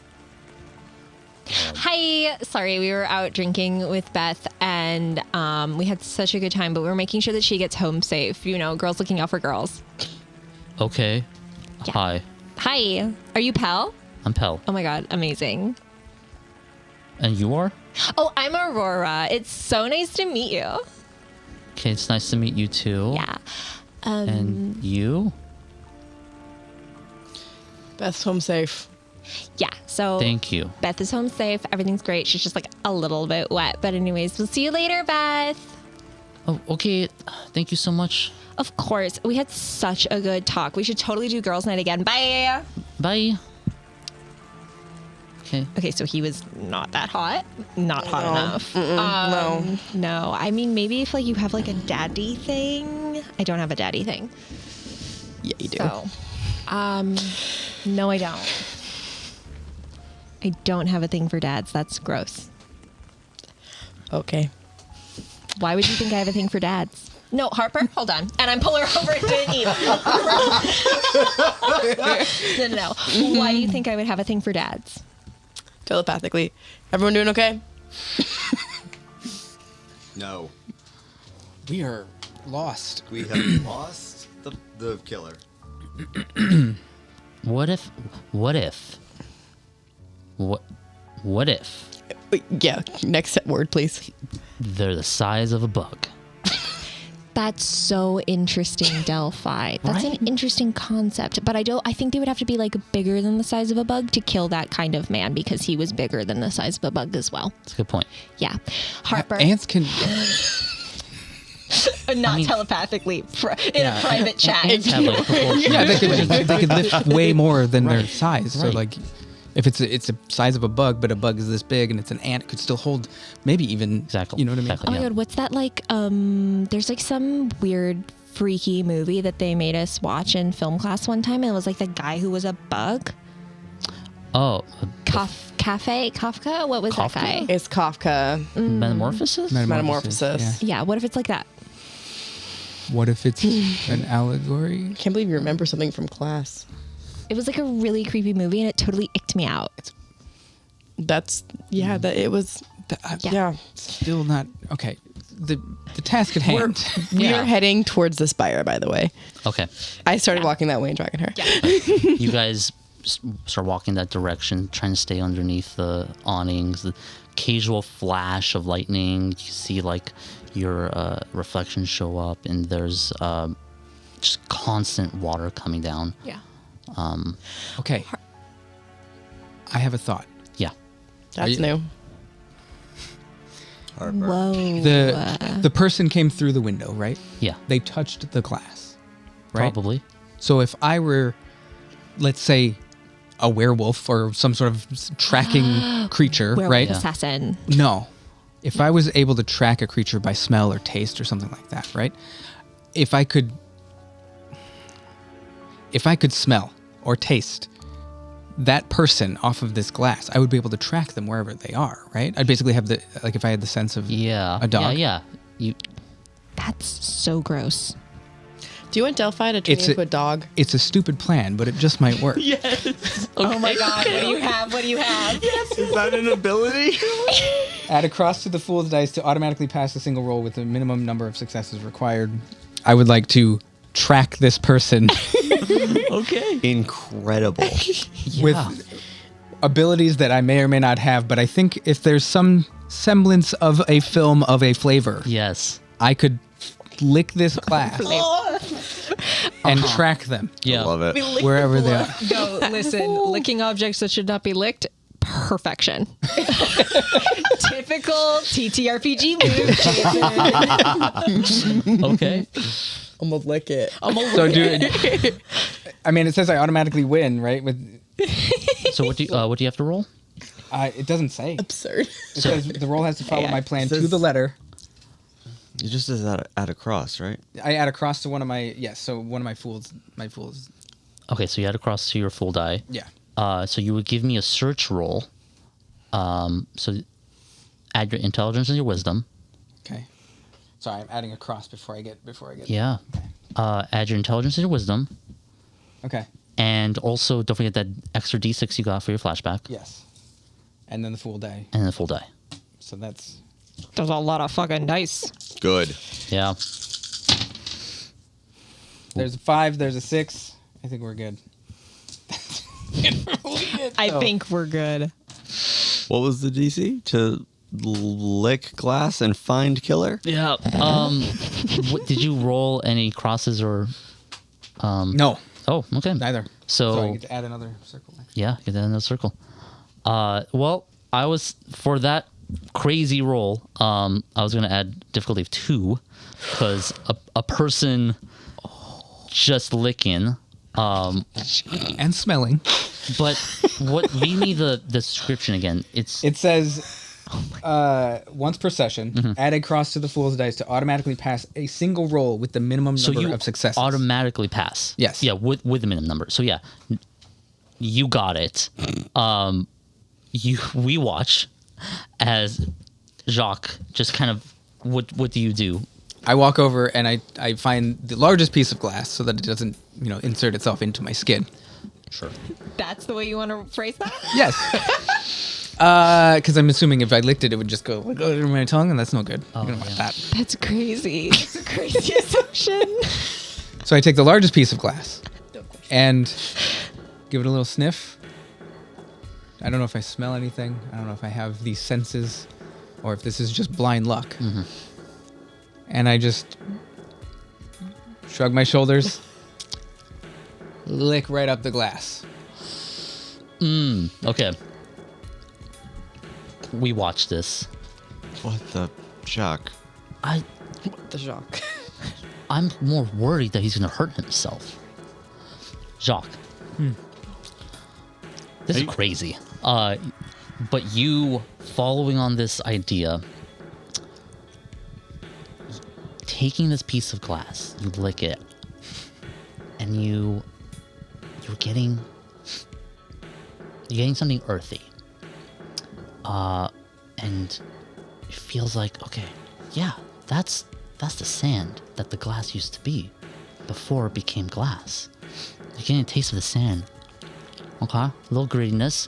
Hi. Sorry, we were out drinking with Beth, and we had such a good time, but we were making sure that she gets home safe. You know, girls looking out for girls. Okay. Yeah. Hi, Hi. Are you Pell? I'm Pell. Oh my god, amazing. And you are? Oh, I'm Aurora. It's so nice to meet you. Okay, it's nice to meet you too. Yeah. And you? Beth's home safe. Yeah, so Thank you. Beth is home safe. Everything's great. She's just like a little bit wet. But anyways, we'll see you later, Beth. Oh, okay. Thank you so much. Of course. We had such a good talk. We should totally do girls' night again. Bye. Bye. Okay. Okay, so he was not that hot. Not hot No. enough. No. No. I mean, maybe if like you have like a daddy thing. I don't have a daddy thing. Yeah, you do. So, no, I don't. I don't have a thing for dads. That's gross. Okay. Why would you think I have a thing for dads? No, Harper, hold on. And I'm pulling her over to eat. No. Why do you think I would have a thing for dads? Telepathically. Everyone doing okay? No. We are lost. We have lost the killer. What if... What if Yeah, next word, please. they're the size of a bug? That's so interesting, Delphi. That's Right? an interesting concept. But I think they would have to be like bigger than the size of a bug to kill that kind of man, because he was bigger than the size of a bug as well. That's a good point. Yeah. Harper. Ants can. Not telepathically in a private chat. Have like proportions. Yeah, they could lift way more than their size. So Right. like, if it's the size of a bug, but a bug is this big and it's an ant, it could still hold maybe even. Exactly. You know what I mean? Exactly. Oh my Yeah. god, what's that like? There's like some weird freaky movie that they made us watch in film class one time, and it was like the guy who was a bug. Oh, Kafka? What was Kafka? that guy? It's Kafka. metamorphosis? Metamorphosis. Yeah, what if it's like that? What if it's an allegory? Can't believe you remember something from class. It was like a really creepy movie, and it totally icked me out. That's, yeah, that it was, yeah. Still not okay. The task at hand. We Yeah. are heading towards the spire, by the way. Okay. I started walking that way and tracking her. You guys start walking that direction, trying to stay underneath the awnings. The occasional flash of lightning. You see like your reflection show up, and there's just constant water coming down. Yeah. Okay. I have a thought. Yeah. That's new. Harper. Whoa. The person came through the window, right? Yeah. They touched the glass, right? Probably. So if I were, let's say, a werewolf or some sort of tracking creature, Werewolf right? assassin. No. If I was able to track a creature by smell or taste or something like that, right? If I could smell or taste that person off of this glass, I would be able to track them wherever they are, right? I'd basically have if I had the sense of Yeah. a dog. Yeah. That's so gross. Do you want Delphi to turn It's you into a dog? It's a stupid plan, but it just might work. Oh my god, what do you have? What do you have? Is that an ability? Add a cross to the fool's dice to automatically pass a single roll with a minimum number of successes required. I would like to track this person Okay. Incredible. with abilities that I may or may not have, but I think if there's some semblance of a film of a flavor, Yes. I could lick this glass and track them Yeah. Love it. wherever they are. No, listen, licking objects that should not be licked. Perfection. Typical TTRPG move, Jason. Okay. I'm gonna lick it. So I mean, it says I automatically win, right? So what do you have to roll? It doesn't say. Absurd. It says the roll has to follow my plan to says- the letter. It just does that at a cross, right? I add a cross to one of my so one of my fools. Okay, so you add across to your full die. Yeah. So you would give me a search roll. So add your intelligence and your wisdom. Okay. Sorry, I'm adding a cross before I get. Yeah. Add your intelligence and your wisdom. Okay. And also, don't forget that extra d6 you got for your flashback. Yes. And then the full die. And the full die. So that's There's a lot of fucking dice. Good. Yeah. there's a 5, there's a 6. I think we're good. I think we're good. What was the DC to lick glass and find killer? Yeah. Did you roll any crosses or? No, Oh, okay. neither. So So I get to add another circle. yeah, get that in the circle. Well, I was for that crazy roll. I was gonna add difficulty of 2 because a person just licking. And smelling. But what? Read me the description again. It says, once per session, add a cross to the fool's dice to automatically pass a single roll with the minimum so number you of successes. automatically pass. Yes. Yeah, with the minimum number. So yeah, you got it. We watch as Jacques just kind of what do you do? I walk over and I find the largest piece of glass so that it doesn't, insert itself into my skin. Sure. That's the way you want to phrase that? Yes. Because I'm assuming if I licked it, it would just go under my tongue, and that's no good. I don't want that. That's crazy. That's a crazy assumption. So I take the largest piece of glass and give it a little sniff. I don't know if I smell anything. I don't know if I have these senses or if this is just blind luck. And I just shrug my shoulders, lick right up the glass. Okay. We watch this. What the Jacques? The Jacques. I'm more worried that he's going to hurt himself. Jacques. This is crazy. But you, following on this idea, taking this piece of glass, you lick it, and you're getting something earthy. And it feels like, okay, yeah, that's the sand that the glass used to be before it became glass. You're getting a taste of the sand. Okay, a little grittiness.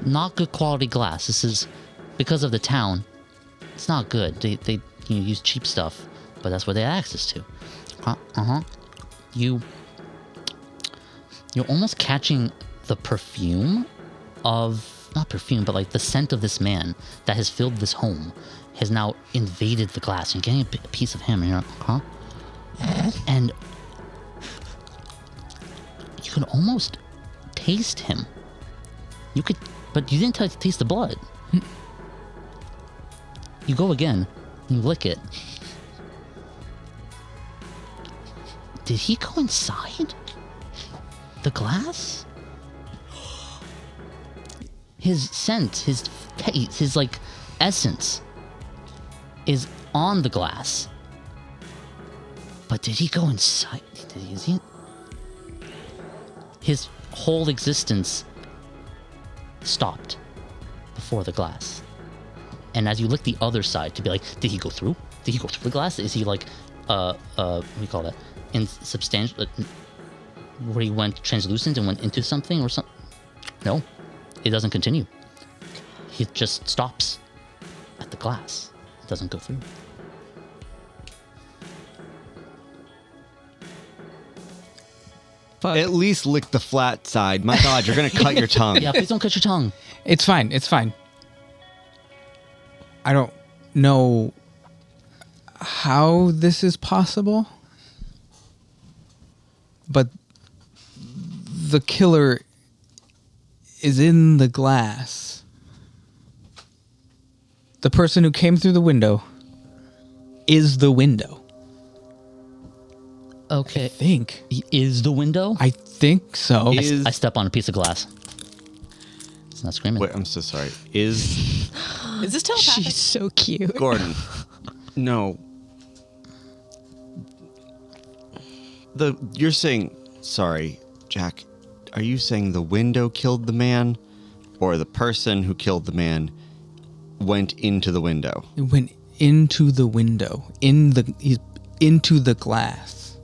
Not good quality glass. This is because of the town. It's not good. They use cheap stuff, but that's what they had access to. You're almost catching the perfume of, not perfume, but like the scent of this man that has filled this home has now invaded the glass. You're getting a piece of him, and you can almost taste him. You could, but you didn't taste the blood. You go again, and you lick it. Did he go inside the glass? His scent, his taste, his like essence is on the glass. But did he go inside? His whole existence stopped before the glass. And as you lick the other side to be like, did he go through? Did he go through the glass? Is he like, what do you call that? Insubstantial, where he went translucent and went into something or something? No, it doesn't continue. He just stops at the glass. It doesn't go through. book. At least lick the flat side. My God, you're gonna cut your tongue. Yeah, please don't cut your tongue. It's fine. It's fine. I don't know how this is possible, but the killer is in the glass. The person who came through the window is the window. Okay. I think. He is the window? I think so. Is I step on a piece of glass. It's not screaming. wait, I'm so sorry. Is Is this telepathic? She's so cute. Gordon? No. You're saying sorry, Jack. Are you saying the window killed the man, or the person who killed the man went into the window? It went into the window, into the glass.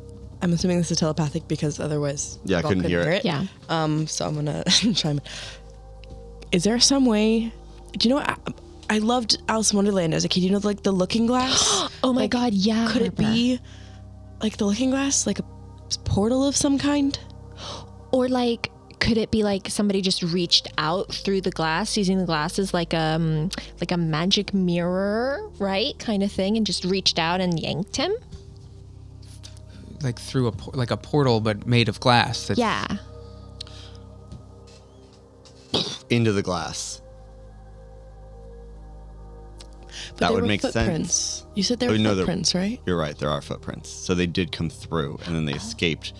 I'm assuming this is telepathic because otherwise Yeah, I y'all couldn't hear it. Yeah. So I'm gonna chime in. Is there some way? Do you know what? I loved Alice in Wonderland as a kid. You know, like the looking glass. Oh my God, yeah. Could it be like the looking glass, like a portal of some kind? Or like, could it be like somebody just reached out through the glass, using the glass as like a magic mirror, right, kind of thing, and just reached out and yanked him? Like through like a portal, but made of glass. Yeah. Into the glass. But That there would were make footprints. sense. You said there were no, footprints, right? You're right. There are footprints. So they did come through, and then they escaped.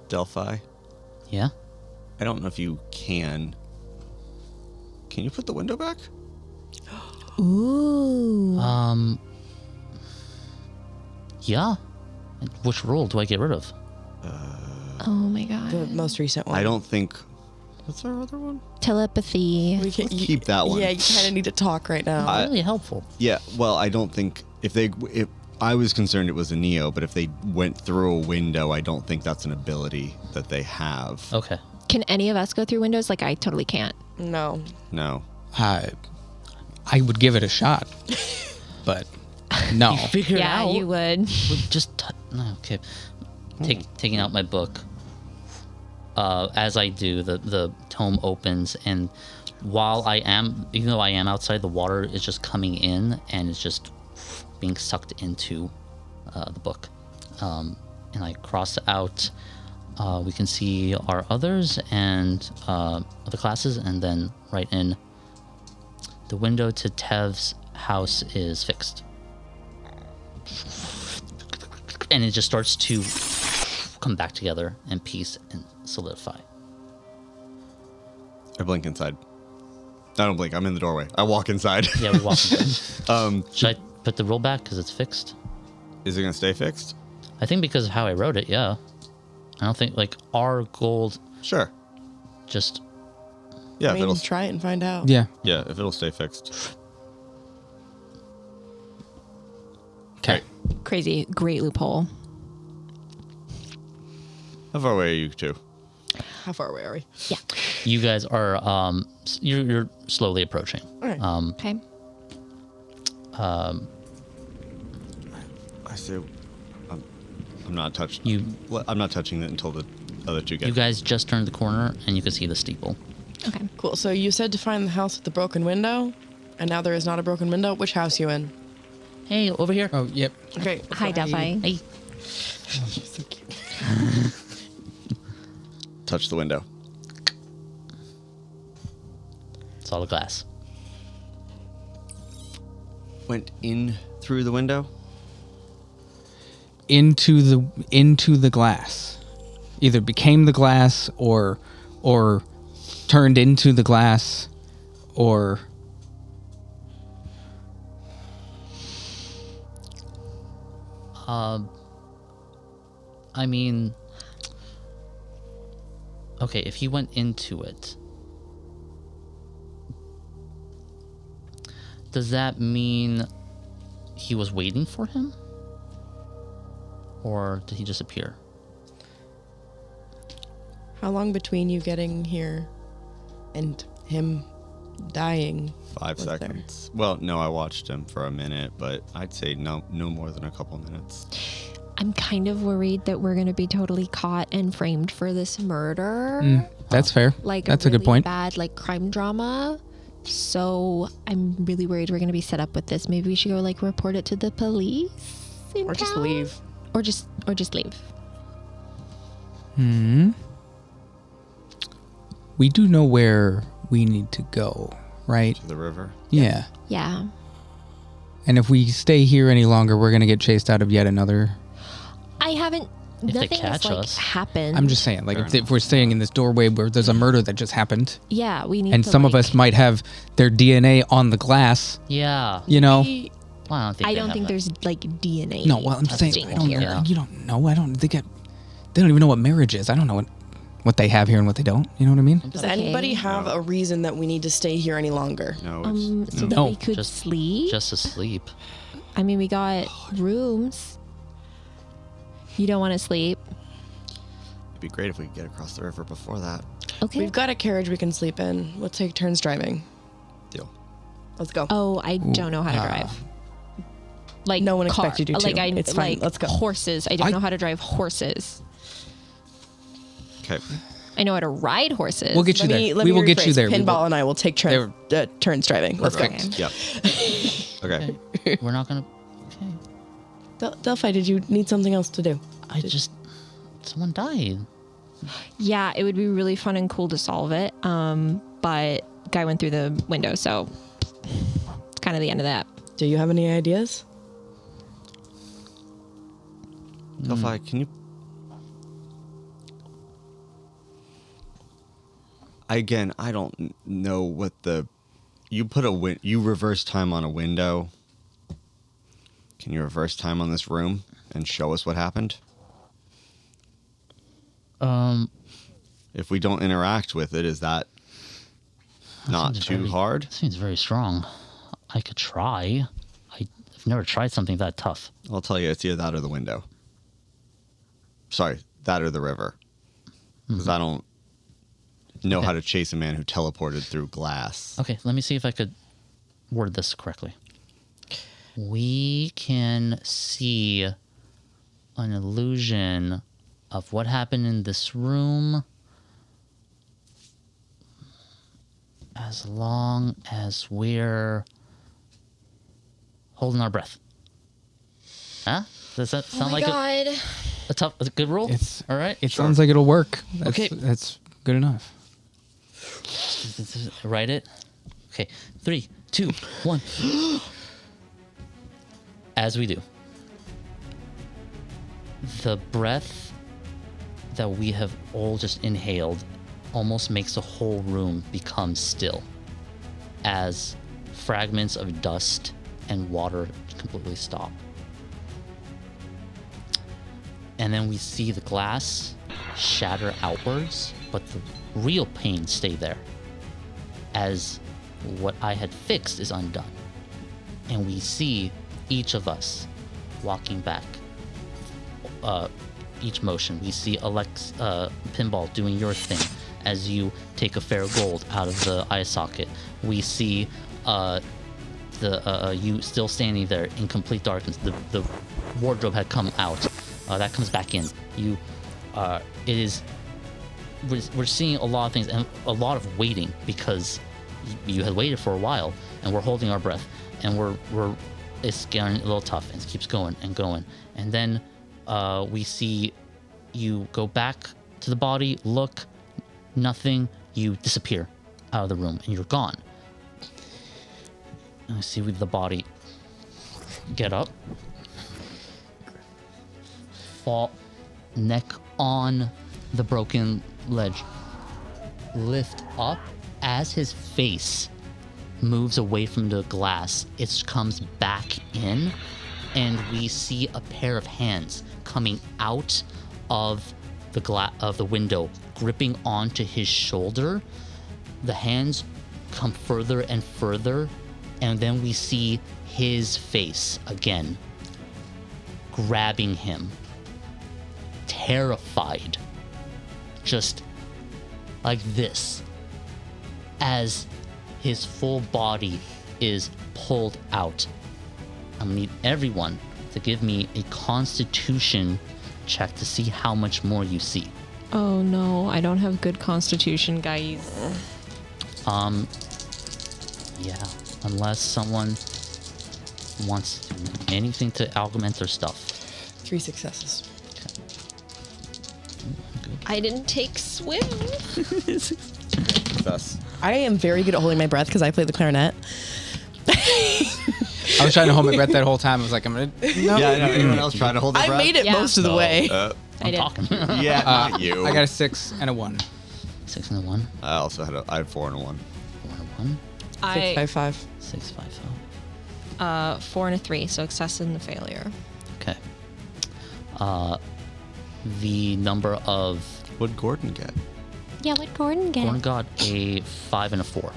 Delphi, Yeah? I don't know if you can. Can you put the window back? Ooh. Yeah. Which rule do I get rid of? Oh my God. The most recent one. I don't think. What's our other one? Telepathy. We can, Keep that one. Yeah, you kind of need to talk right now. Really helpful. Yeah. Well, I don't think if I was concerned it was a Neo, but if they went through a window, I don't think that's an ability that they have. Okay. Can any of us go through windows? Like, I totally can't. No. No. I would give it a shot, but no. Figure it Yeah, out. you would. With just no, okay. Taking out my book. As I do, the tome opens, and even though I am outside, the water is just coming in and it's just being sucked into the book. And I cross out. We can see our others and other classes, and then write in. The window to Tev's house is fixed. And it just starts to come back together and piece and solidify. I blink inside. I don't blink. I'm in the doorway. I walk inside. Yeah, we walk in. Should I put the roll back because it's fixed? Is it gonna stay fixed? I think because of how I wrote it, yeah. I don't think, like, our gold Sure. just... Yeah. I If mean, it'll. try it and find out. Yeah. Yeah. If it'll stay fixed. Okay. Crazy. Great loophole. How far away are you two? How far away are we? Yeah. You guys are, you're slowly approaching. All right. Okay. I say, I'm not touching. I'm not touching it until the other two get. You guys just turned the corner and you can see the steeple. Okay. Cool. So you said to find the house with the broken window, and now there is not a broken window. Which house you in? Hey, over here. Oh, yep. Okay. Hi, Delphi. Hey. So cute. Touch the window. Solid glass. Went in through the window. Into the glass. Either became the glass or turned into the glass or I mean, okay, if he went into it, does that mean he was waiting for him? Or did he just appear? How long between you getting here and him dying. 5 was there? seconds. Well, no, I watched him for a minute, but I'd say no more than a couple minutes. I'm kind of worried that we're going to be totally caught and framed for this murder. That's fair. Like That's a a good really point. bad like crime drama. So I'm really worried we're going to be set up with this. Maybe we should go like report it to the police in Or just town? leave. Or just leave. We do know where we need to go, right? To the river. Yeah. Yeah. And if we stay here any longer, we're going to get chased out of yet another. I haven't. If they Nothing has catch like us. happened. I'm just saying, like, Fair if we're staying in this doorway where there's a murder that just happened, Yeah, we need. and to, some of like- us might have their DNA on the glass, Yeah. you know? Well, I they don't have think that. there's like DNA. No, well, I'm of saying, Jane I don't here. know. You don't know. I don't think they don't even know what marriage is. I don't know what they have here and what they don't. You know what I mean? Does anybody have a reason that we need to stay here any longer? No, it's So that No. we could Just- sleep. Just asleep. I mean, we got rooms. You don't want to sleep. it'd be great if we could get across the river before that. Okay. We've got a carriage we can sleep in. We'll take turns driving. Deal. Let's go. Oh, I don't know how to drive. Like No one car. expected you to. Like It's fine. like Let's go. horses. I don't know how to drive horses. Okay. I know how to ride horses. We'll get you there. We will get you there. We Pinball will- and I will take turns driving. Let's go. Perfect. Yep. Okay. We're not gonna. Okay. Delphi, did you need something else to do? Someone died. Yeah, it would be really fun and cool to solve it. But guy went through the window, so it's kind of the end of that. Do you have any ideas? Delphi, can you? Again, I don't know what the. You put you reverse time on a window. Can you reverse time on this room and show us what happened? If we don't interact with it, is that not seems too very- hard? Seems very strong. I could try. I've never tried something that tough. I'll tell you, it's either that or the window. Sorry, that or the river. Because I don't know how to chase a man who teleported through glass. Okay, let me see if I could word this correctly. We can see an illusion of what happened in this room as long as we're holding our breath. Huh? Does that sound like a good rule? It's all right. It sounds like it'll work. That's, Okay. That's good enough. Write it. Okay. 3, 2, 1. As we do, the breath that we have all just inhaled almost makes the whole room become still as fragments of dust and water completely stop. And then we see the glass shatter outwards, but the real pain stay there as what I had fixed is undone. And we see each of us walking back. Each motion. We see Pinball doing your thing as you take a fair gold out of the eye socket. We see you still standing there in complete darkness. The wardrobe had come out. That comes back in. We're seeing a lot of things and a lot of waiting because you had waited for a while, and we're holding our breath, and it's getting a little tough, and it keeps going and going, and then we see you go back to the body, look, nothing, you disappear out of the room, and you're gone. And I see with the body get up, fall, neck on the broken ledge, lift up. As his face moves away from the glass, it comes back in, and we see a pair of hands coming out of the window, gripping onto his shoulder. The hands come further and further, and then we see his face again, grabbing him, terrified, just like this, as his full body is pulled out. I'm gonna need everyone to give me a Constitution check to see how much more you see. Oh no, I don't have good constitution, guys. Yeah, unless someone wants to do anything to augment their stuff. 3 successes. I didn't take swim. Success. I am very good at holding my breath because I play the clarinet. I was trying to hold my breath that whole time. I was like, I'm gonna. No. Yeah, I know. Anyone else trying to hold their I breath? made it Yeah. most of the way. I did. Talking. Yeah, not you. I got a 6 and a 1. 6 and a 1. I also I had 4 and a 1. 4 and a 1. 6 by 5. 6, 5, 4 and a 3, so success and a failure. Okay. The number of What'd Gordon get? Yeah, what Gordon get? Gordon got a 5 and a 4.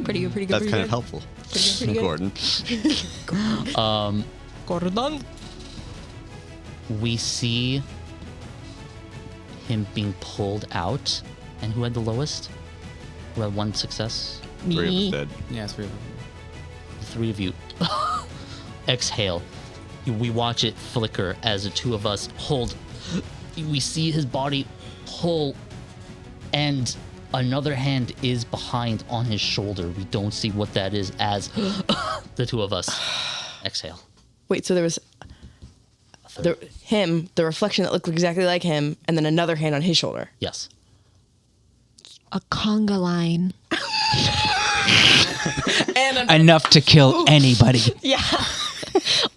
Pretty good, pretty good. That's pretty kind of good. helpful. Pretty good. Gordon. Gordon. We see him being pulled out, and who had the lowest? Who had 1 success? 3 of us Me. did. Yeah, it's really. The 3 of you exhale. We watch it flicker as the 2 of us hold. We see his body pull, and another hand is behind on his shoulder. We don't see what that is as the 2 of us exhale. Wait, so there was the reflection that looked exactly like him, and then another hand on his shoulder. Yes. A conga line. And Enough to kill anybody. Yeah.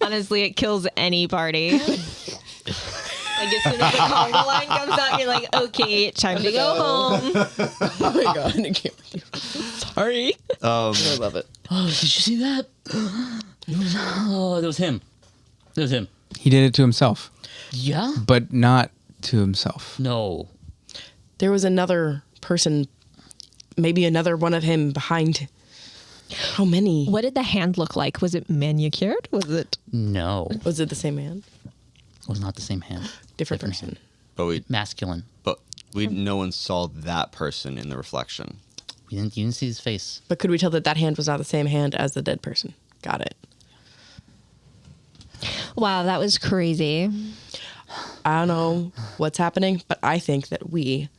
Honestly, it kills any party. Like as soon as the conga line comes out, you're like, okay, time to go home. oh my god, I can't with you. Sorry. I love it. Oh, did you see that? It was him. It was him. He did it to himself, Yeah? but not to himself. No. There was another person, maybe another one of him behind. How many? What did the hand look like? Was it manicured? Was it? No. Was it the same man? It was not the same hand. Different person. hand. But Masculine. no one saw that person in the reflection. You didn't see his face. But could we tell that that hand was not the same hand as the dead person? Got it. Wow, that was crazy. I don't know what's happening, but I think that we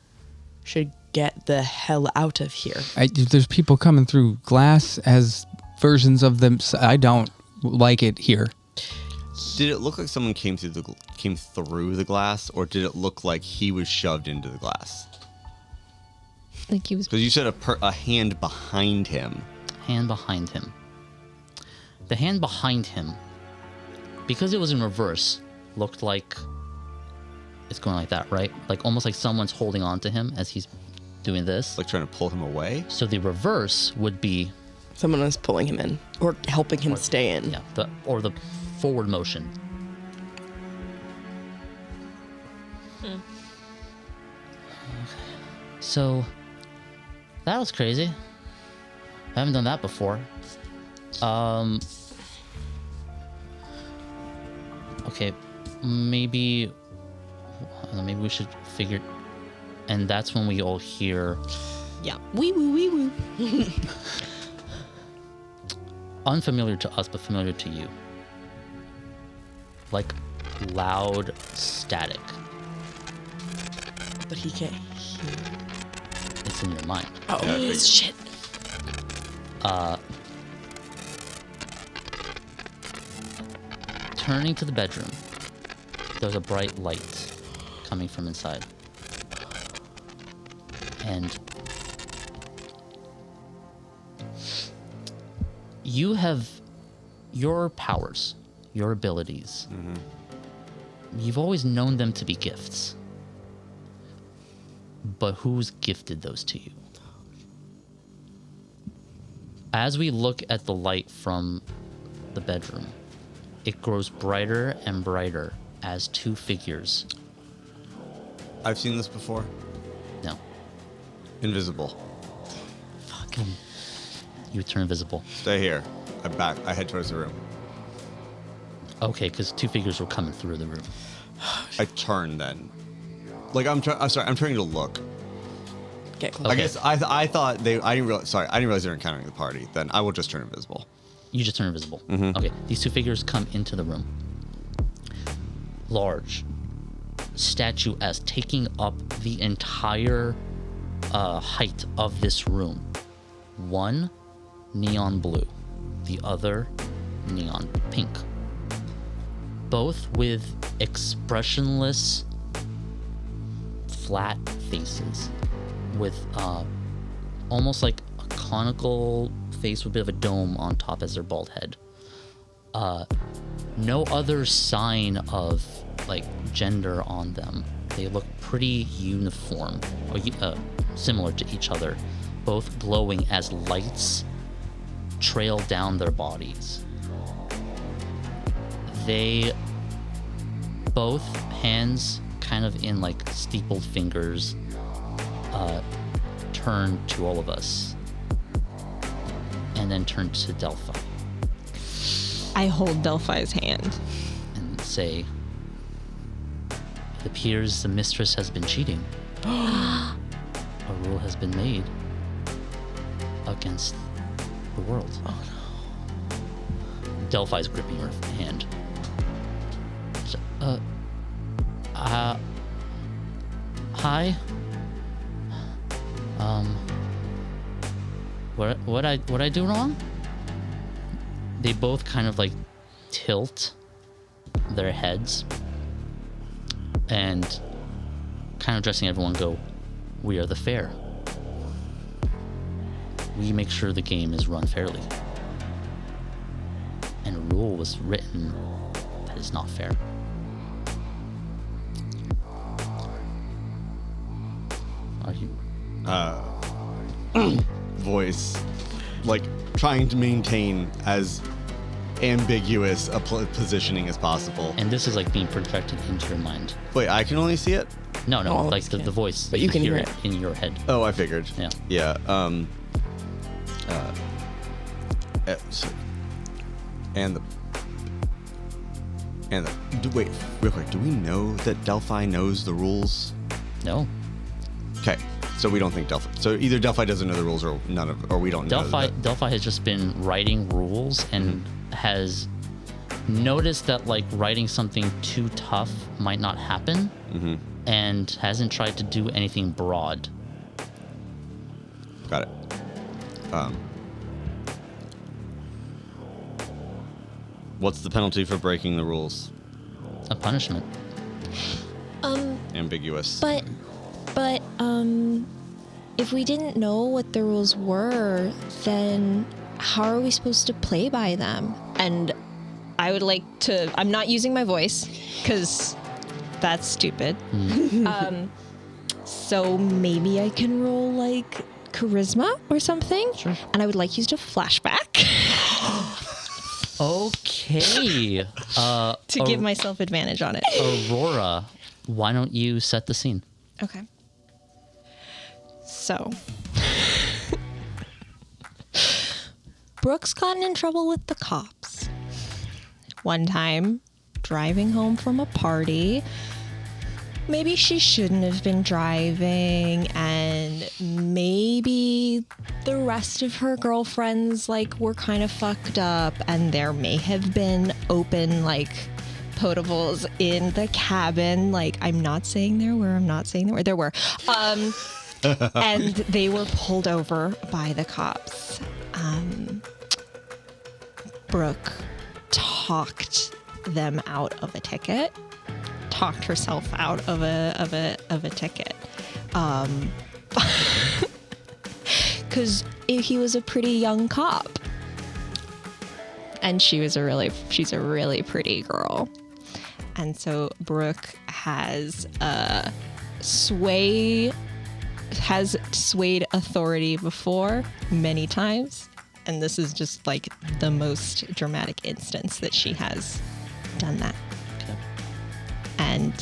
should get the hell out of here. There's people coming through glass as versions of them. I don't like it here. Did it look like someone came through the glass, or did it look like he was shoved into the glass? Like he was. Because you said a hand behind him. Hand behind him. The hand behind him, because it was in reverse, looked like it's going like that, right? Like almost like someone's holding on to him as he's doing this. Like trying to pull him away? So the reverse would be, Someone was pulling him in or helping him stay in. yeah, the forward motion. So that was crazy. I haven't done that before. Okay, maybe we should figure, and that's when we all hear Yeah. Wee woo, wee woo. unfamiliar to us but familiar to you, like loud static. But he can't hear. It's in your mind. Oh, shit. Turning to the bedroom, there's a bright light coming from inside. And you have your powers, your abilities. You've always known them to be gifts. But who's gifted those to you? As we look at the light from the bedroom, it grows brighter and brighter as 2 figures. I've seen this before. No, Invisible. you turn invisible. Stay here. I head towards the room. Okay, because 2 figures were coming through the room. I turn then. Like I'm trying to look. get close. I guess I thought they. I didn't realize they were encountering the party. Then I will just turn invisible. You just turn invisible. Okay, these two figures come into the room. Large, statuesque, taking up the entire height of this room. One, neon blue. The other, neon pink. Both with expressionless, flat faces. With almost like a conical face with a bit of a dome on top as their bald head. No other sign of like gender on them. They look pretty uniform or similar to each other, both glowing as lights trail down their bodies. They both hands kind of in like steepled fingers turn to all of us and then turn to Delphi I hold Delphi's hand. and say, it appears the mistress has been cheating. A rule has been made against the world. Oh no. Delphi's gripping her hand. Hi. What I do wrong? They both kind of like tilt their heads and kind of addressing everyone go, we are the fair. We make sure the game is run fairly. And a rule was written that is not fair. Are you? Voice, like trying to maintain as ambiguous a positioning as possible. And this is like being projected into your mind. Wait, I can only see it? No, Oh, like the voice. But you can hear it in your head. Oh, I figured. Yeah. Yeah. Wait, real quick. Do we know that Delphi knows the rules? No. Okay, so we don't think Delphi. So either Delphi doesn't know the rules, or none of, or we don't know. Delphi has just been writing rules and has noticed that like writing something too tough might not happen, and hasn't tried to do anything broad. Got it. What's the penalty for breaking the rules? A punishment. Ambiguous. But if we didn't know what the rules were, then how are we supposed to play by them? And I would like to, I'm not using my voice because that's stupid. So maybe I can roll like charisma or something. Sure. And I would like you to flashback Okay. to give myself advantage on it. Aurora, why don't you set the scene? Okay. So, Brooke's gotten in trouble with the cops. One time, driving home from a party, maybe she shouldn't have been driving, and maybe the rest of her girlfriends, like, were kind of fucked up, and there may have been open, like, potables in the cabin. Like, I'm not saying there were, there were. And they were pulled over by the cops. Brooke talked them out of a ticket. Talked herself out of a ticket. Because he was a pretty young cop, and she's a really pretty girl. And so Brooke has swayed authority before many times, and this is just like the most dramatic instance that she has done that. Okay. And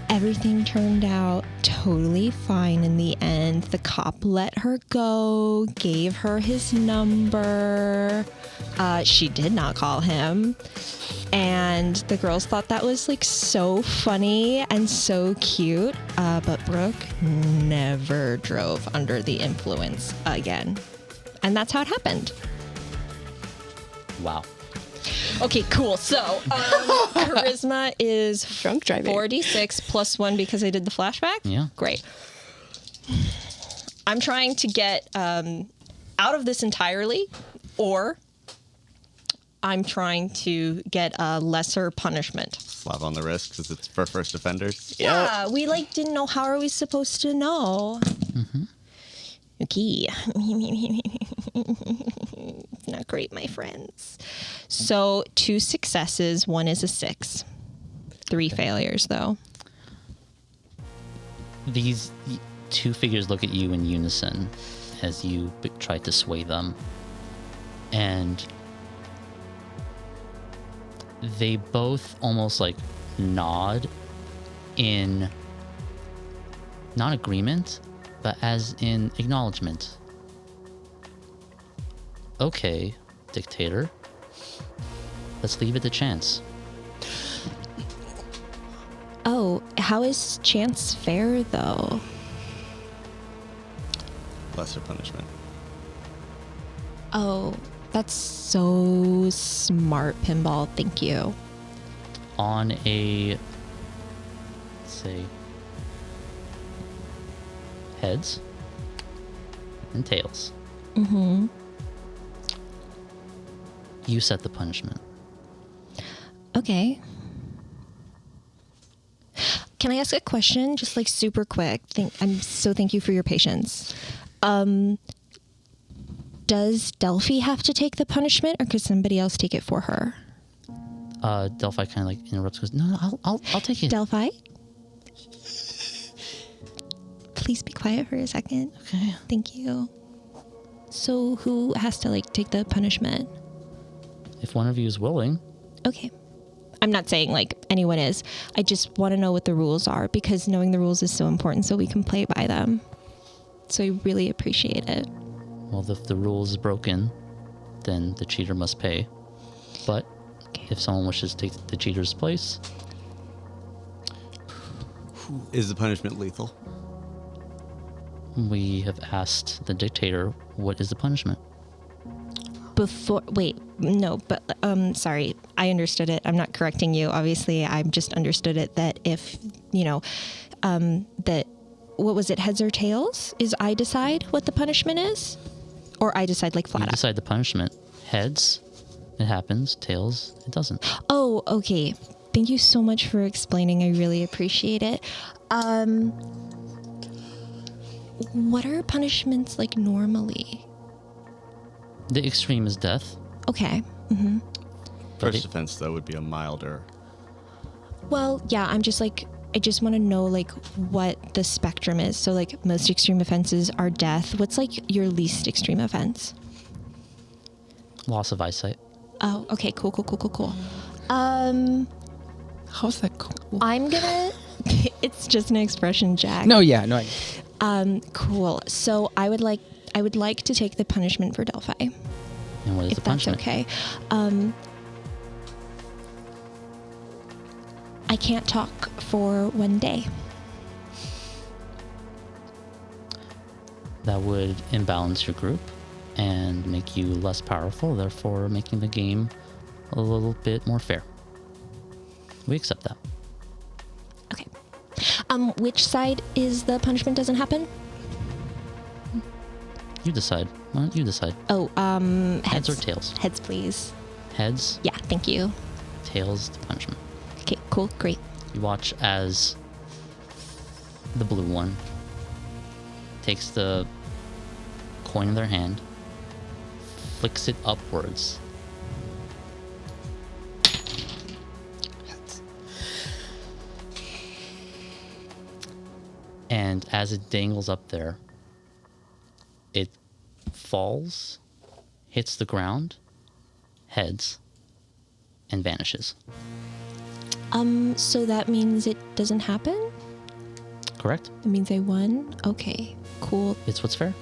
Everything turned out totally fine in the end. The cop let her go, gave her his number. She did not call him. And the girls thought that was like so funny and so cute. But Brooke never drove under the influence again. And that's how it happened. Wow. Okay, cool. So, charisma is Drunk driving. 4d6 plus 1 because I did the flashback? Yeah. Great. I'm trying to get out of this entirely, or I'm trying to get a lesser punishment. Slap on the wrist because it's for first offenders. Yeah, we didn't know. How are we supposed to know? Mm-hmm. Okay. Not great, my friends. So 2 successes, 1 is a 6. 3 failures, though. These two figures look at you in unison as you try to sway them. And they both almost like nod in not agreement, but as in acknowledgement. Okay, dictator. Let's leave it to chance. Oh, how is chance fair, though? Lesser punishment. Oh, that's so smart, Pinball. Thank you. On a, let's say, heads and tails. Mm-hmm. You set the punishment. Okay. Can I ask a question? Just like super quick. Thank you for your patience. Does Delphi have to take the punishment, or could somebody else take it for her? Delphi kind of like interrupts. Goes, no, I'll take it. Delphi, please be quiet for a second. Okay. Thank you. So who has to like take the punishment? If one of you is willing. Okay. I'm not saying like anyone is. I just want to know what the rules are, because knowing the rules is so important so we can play by them. So I really appreciate it. Well, if the rule is broken, then the cheater must pay. But if someone wishes to take the cheater's place... Is the punishment lethal? We have asked the dictator, what is the punishment? Sorry, I understood it. I'm not correcting you. Obviously, I just understood it that if, that, what was it, heads or tails? Is I decide what the punishment is? Or I decide like flat You out? decide the punishment. Heads, it happens. Tails, it doesn't. Oh, okay. Thank you so much for explaining. I really appreciate it. What are punishments like normally? The extreme is death. Okay. Mm-hmm. First offense, though, would be a milder. Well, yeah, I just want to know like what the spectrum is. So like most extreme offenses are death. What's like your least extreme offense? Loss of eyesight. Oh, okay, cool. How's that cool? I'm gonna. It's just an expression, Jack. No, yeah, no. Cool. So I would like to take the punishment for Delphi. And what is If the that's punishment? okay. I can't talk for 1 day. That would imbalance your group and make you less powerful, therefore making the game a little bit more fair. We accept that. Okay. Which side is the punishment doesn't happen? You decide. Why don't you decide? Oh, Heads or tails? Heads, please. Heads, Yeah, thank you. tails, the punishment. Okay, cool, great. You watch as the blue one takes the coin in their hand, flicks it upwards. And as it dangles up there, it falls, hits the ground, heads, and vanishes. So that means it doesn't happen? Correct? That means I won? Okay, cool. It's what's fair.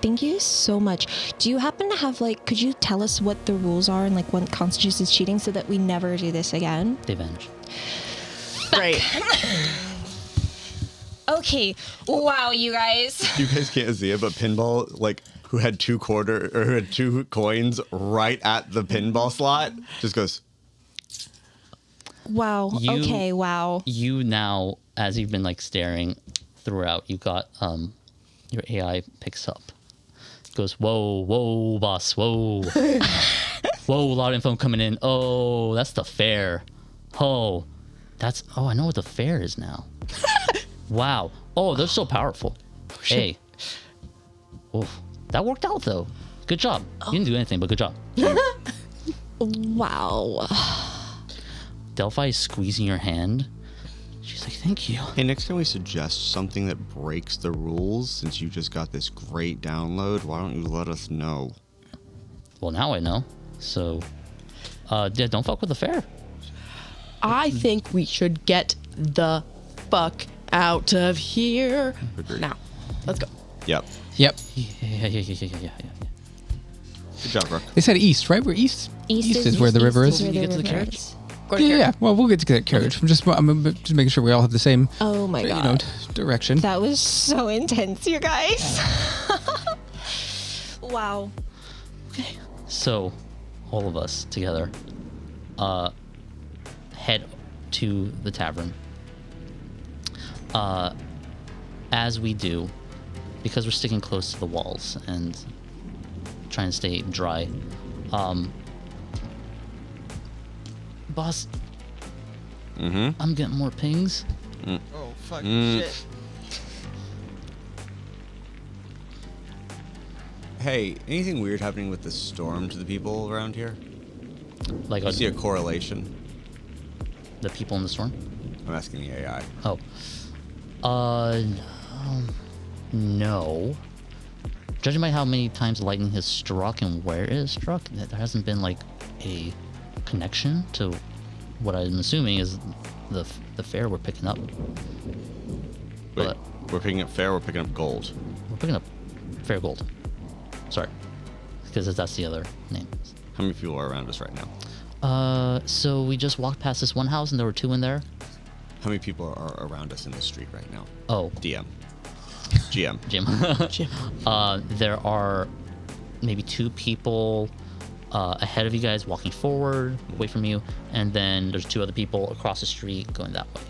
Thank you so much. Do you happen to have, like, could you tell us what the rules are and, like, what constitutes as cheating so that we never do this again? They vanish. Right. Okay. Wow, you guys. You guys can't see it, but Pinball, like, who had who had 2 coins right at the pinball slot, just goes. Wow. Okay, wow. You now, as you've been like staring throughout, you got your AI picks up. Goes, whoa, boss, whoa. Whoa, a lot of info coming in. Oh, that's the fair. Oh, I know what the fair is now. Wow. Oh, they're so powerful. Hey. Oh, that worked out though. Good job. You didn't do anything, but good job. Wow. Delphi is squeezing your hand. She's like, thank you. Hey, next time we suggest something that breaks the rules, since you just got this great download, why don't you let us know? Well, now I know. So, yeah, don't fuck with the fair. I think we should get the fuck out of here. Agreed. Now, let's go. Yep. Yep. Yeah. Good job, Brooke. They said east, right? We're east. East is where the river is. where the river is. Yeah. Well, we'll get to that carriage. I'm just making sure we all have the same. Oh my god. You know, direction. That was so intense, you guys. Wow. Okay. So, all of us together head to the tavern. As we do, because we're sticking close to the walls and trying to stay dry, boss, I'm getting more pings. Oh, fucking shit. Hey, anything weird happening with the storm to the people around here? Like I see a correlation. the people in the storm. I'm asking the AI. Oh, no. Judging by how many times lightning has struck and where it has struck, there hasn't been like a connection to what I'm assuming is the fair we're picking up. Wait, But we're picking up fair, we're picking up gold. we're picking up fair gold. Sorry, because that's the other name. How many people are around us right now? So we just walked past this one house and there were 2 in there. How many people are around us in the street right now? Oh, DM. GM. Jim. There are maybe 2 people ahead of you guys walking forward, away from you, and then there's 2 other people across the street going that way.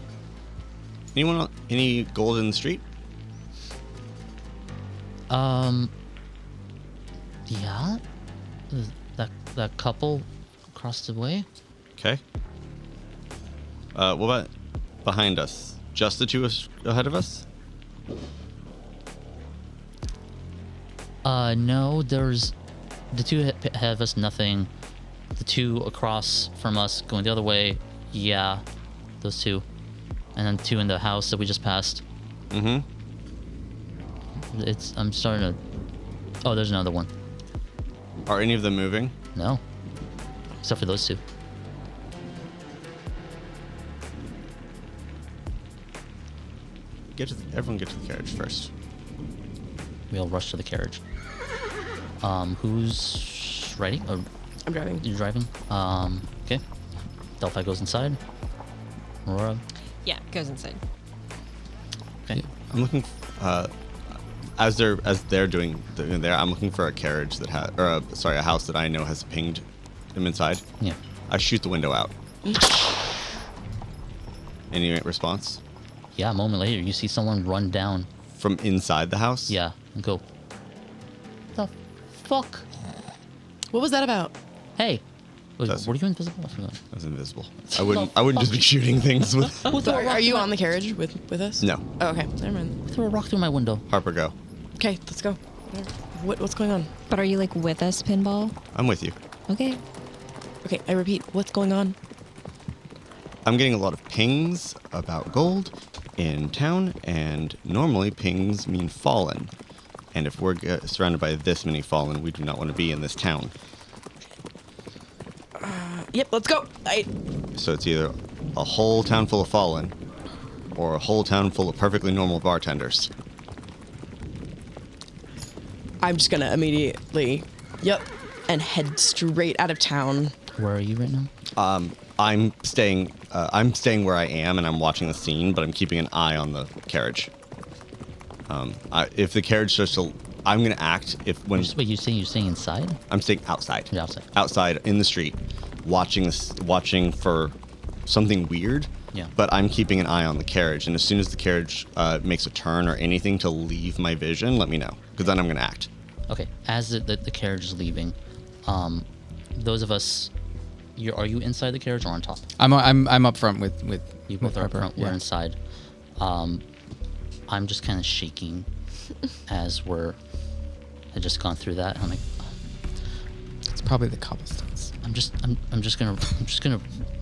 Anyone? Any gold in the street? Yeah, that couple across the way. Okay. What about behind us? Just the 2 ahead of us? No, there's the 2 ahead of us, nothing. The 2 across from us going the other way, yeah, those 2. And then 2 in the house that we just passed. Mm-hmm. I'm starting to... Oh, there's another one. Are any of them moving? No. Except for those 2. Everyone get to the carriage first. We all rush to the carriage. Who's riding? Oh, I'm driving. you're driving? Okay. Delphi goes inside. Aurora. Yeah, goes inside. Okay. I'm looking. As they're doing there, I'm looking for a carriage that a house that I know has pinged them inside. Yeah. I shoot the window out. Any response Yeah, a moment later, you see someone run down. from inside the house? Yeah, and go. The fuck? What was that about? Hey. Were That's- you invisible? I forgot. That's invisible. I wouldn't just be shooting things with. Are you on the carriage with us? No. Oh, okay, never mind. Threw a rock through my window. Harper, go. Okay, let's go. What's going on? But are you like with us, Pinball? I'm with you. Okay. Okay, I repeat, what's going on? I'm getting a lot of pings about gold in town, and normally pings mean fallen. And if we're surrounded by this many fallen, we do not want to be in this town. Yep, let's go. So it's either a whole town full of fallen, or a whole town full of perfectly normal bartenders? I'm just gonna immediately, and head straight out of town. Where are you right now? I'm staying where I am, and I'm watching the scene, but I'm keeping an eye on the carriage. If the carriage starts to, I'm gonna act Wait, you're staying inside? I'm staying outside. You're outside. Outside in the street, watching for something weird. Yeah. But I'm keeping an eye on the carriage, and as soon as the carriage makes a turn or anything to leave my vision, let me know, because then I'm gonna act. Okay. As the carriage is leaving, those of us, are you inside the carriage or on top? I'm up front with You both are up Harper. front. We're inside. I'm just kind of shaking as I just gone through that. I'm like, It's probably the cobblestones. I'm just gonna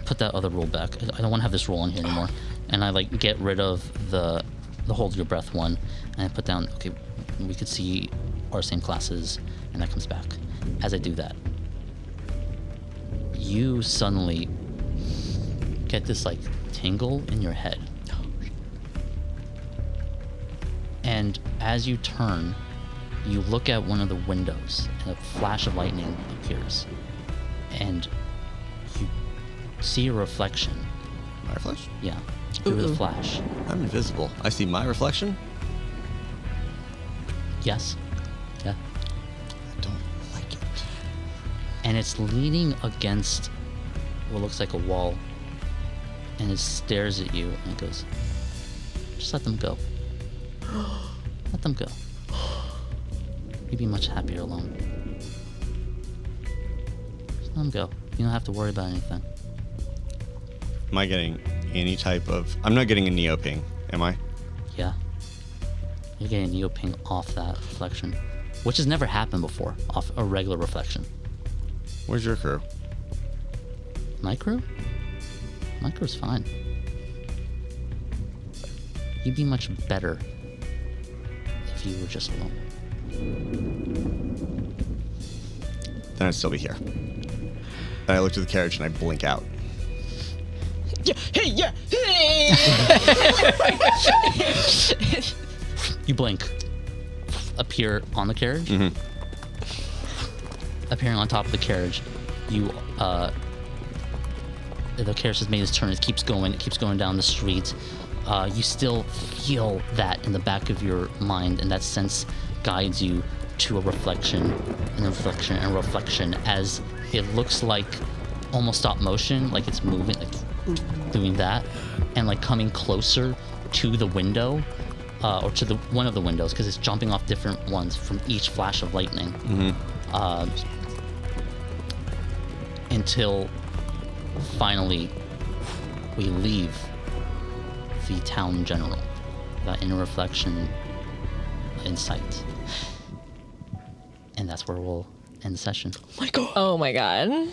put that other rule back. I don't want to have this rule in here anymore. And I like get rid of the hold your breath one, and I put down, okay, we could see our same classes, and that comes back. As I do that, you suddenly get this like tingle in your head. And as you turn, you look at one of the windows, and a flash of lightning appears. And you see a reflection. My reflection? Yeah, through the flash. I'm invisible. I see my reflection. Yes. Yeah. I don't like it. And it's leaning against what looks like a wall. And it stares at you and it goes, just let them go. Let them go. You'd be much happier alone. Just let them go. You don't have to worry about anything. Am I getting any type of... I'm not getting a neo-ping, am I? Yeah. You're getting a neo-ping off that reflection, which has never happened before, off a regular reflection. Where's your crew? My crew? My crew's fine. You'd be much better if you were just alone. Then I'd still be here. Then I look to the carriage and I blink out. You blink. Appear on the carriage. Mm-hmm. Appearing on top of the carriage, you the carriage has made its turn. It keeps going down the street. You still feel that in the back of your mind, and that sense guides you to a reflection, and a reflection, and a reflection, as it looks like almost stop motion, like it's moving, like doing that, and like coming closer to the window, or to the one of the windows, because it's jumping off different ones from each flash of lightning. Until finally we leave the town in general, that inner reflection in sight. And that's where we'll end the session. Oh my god.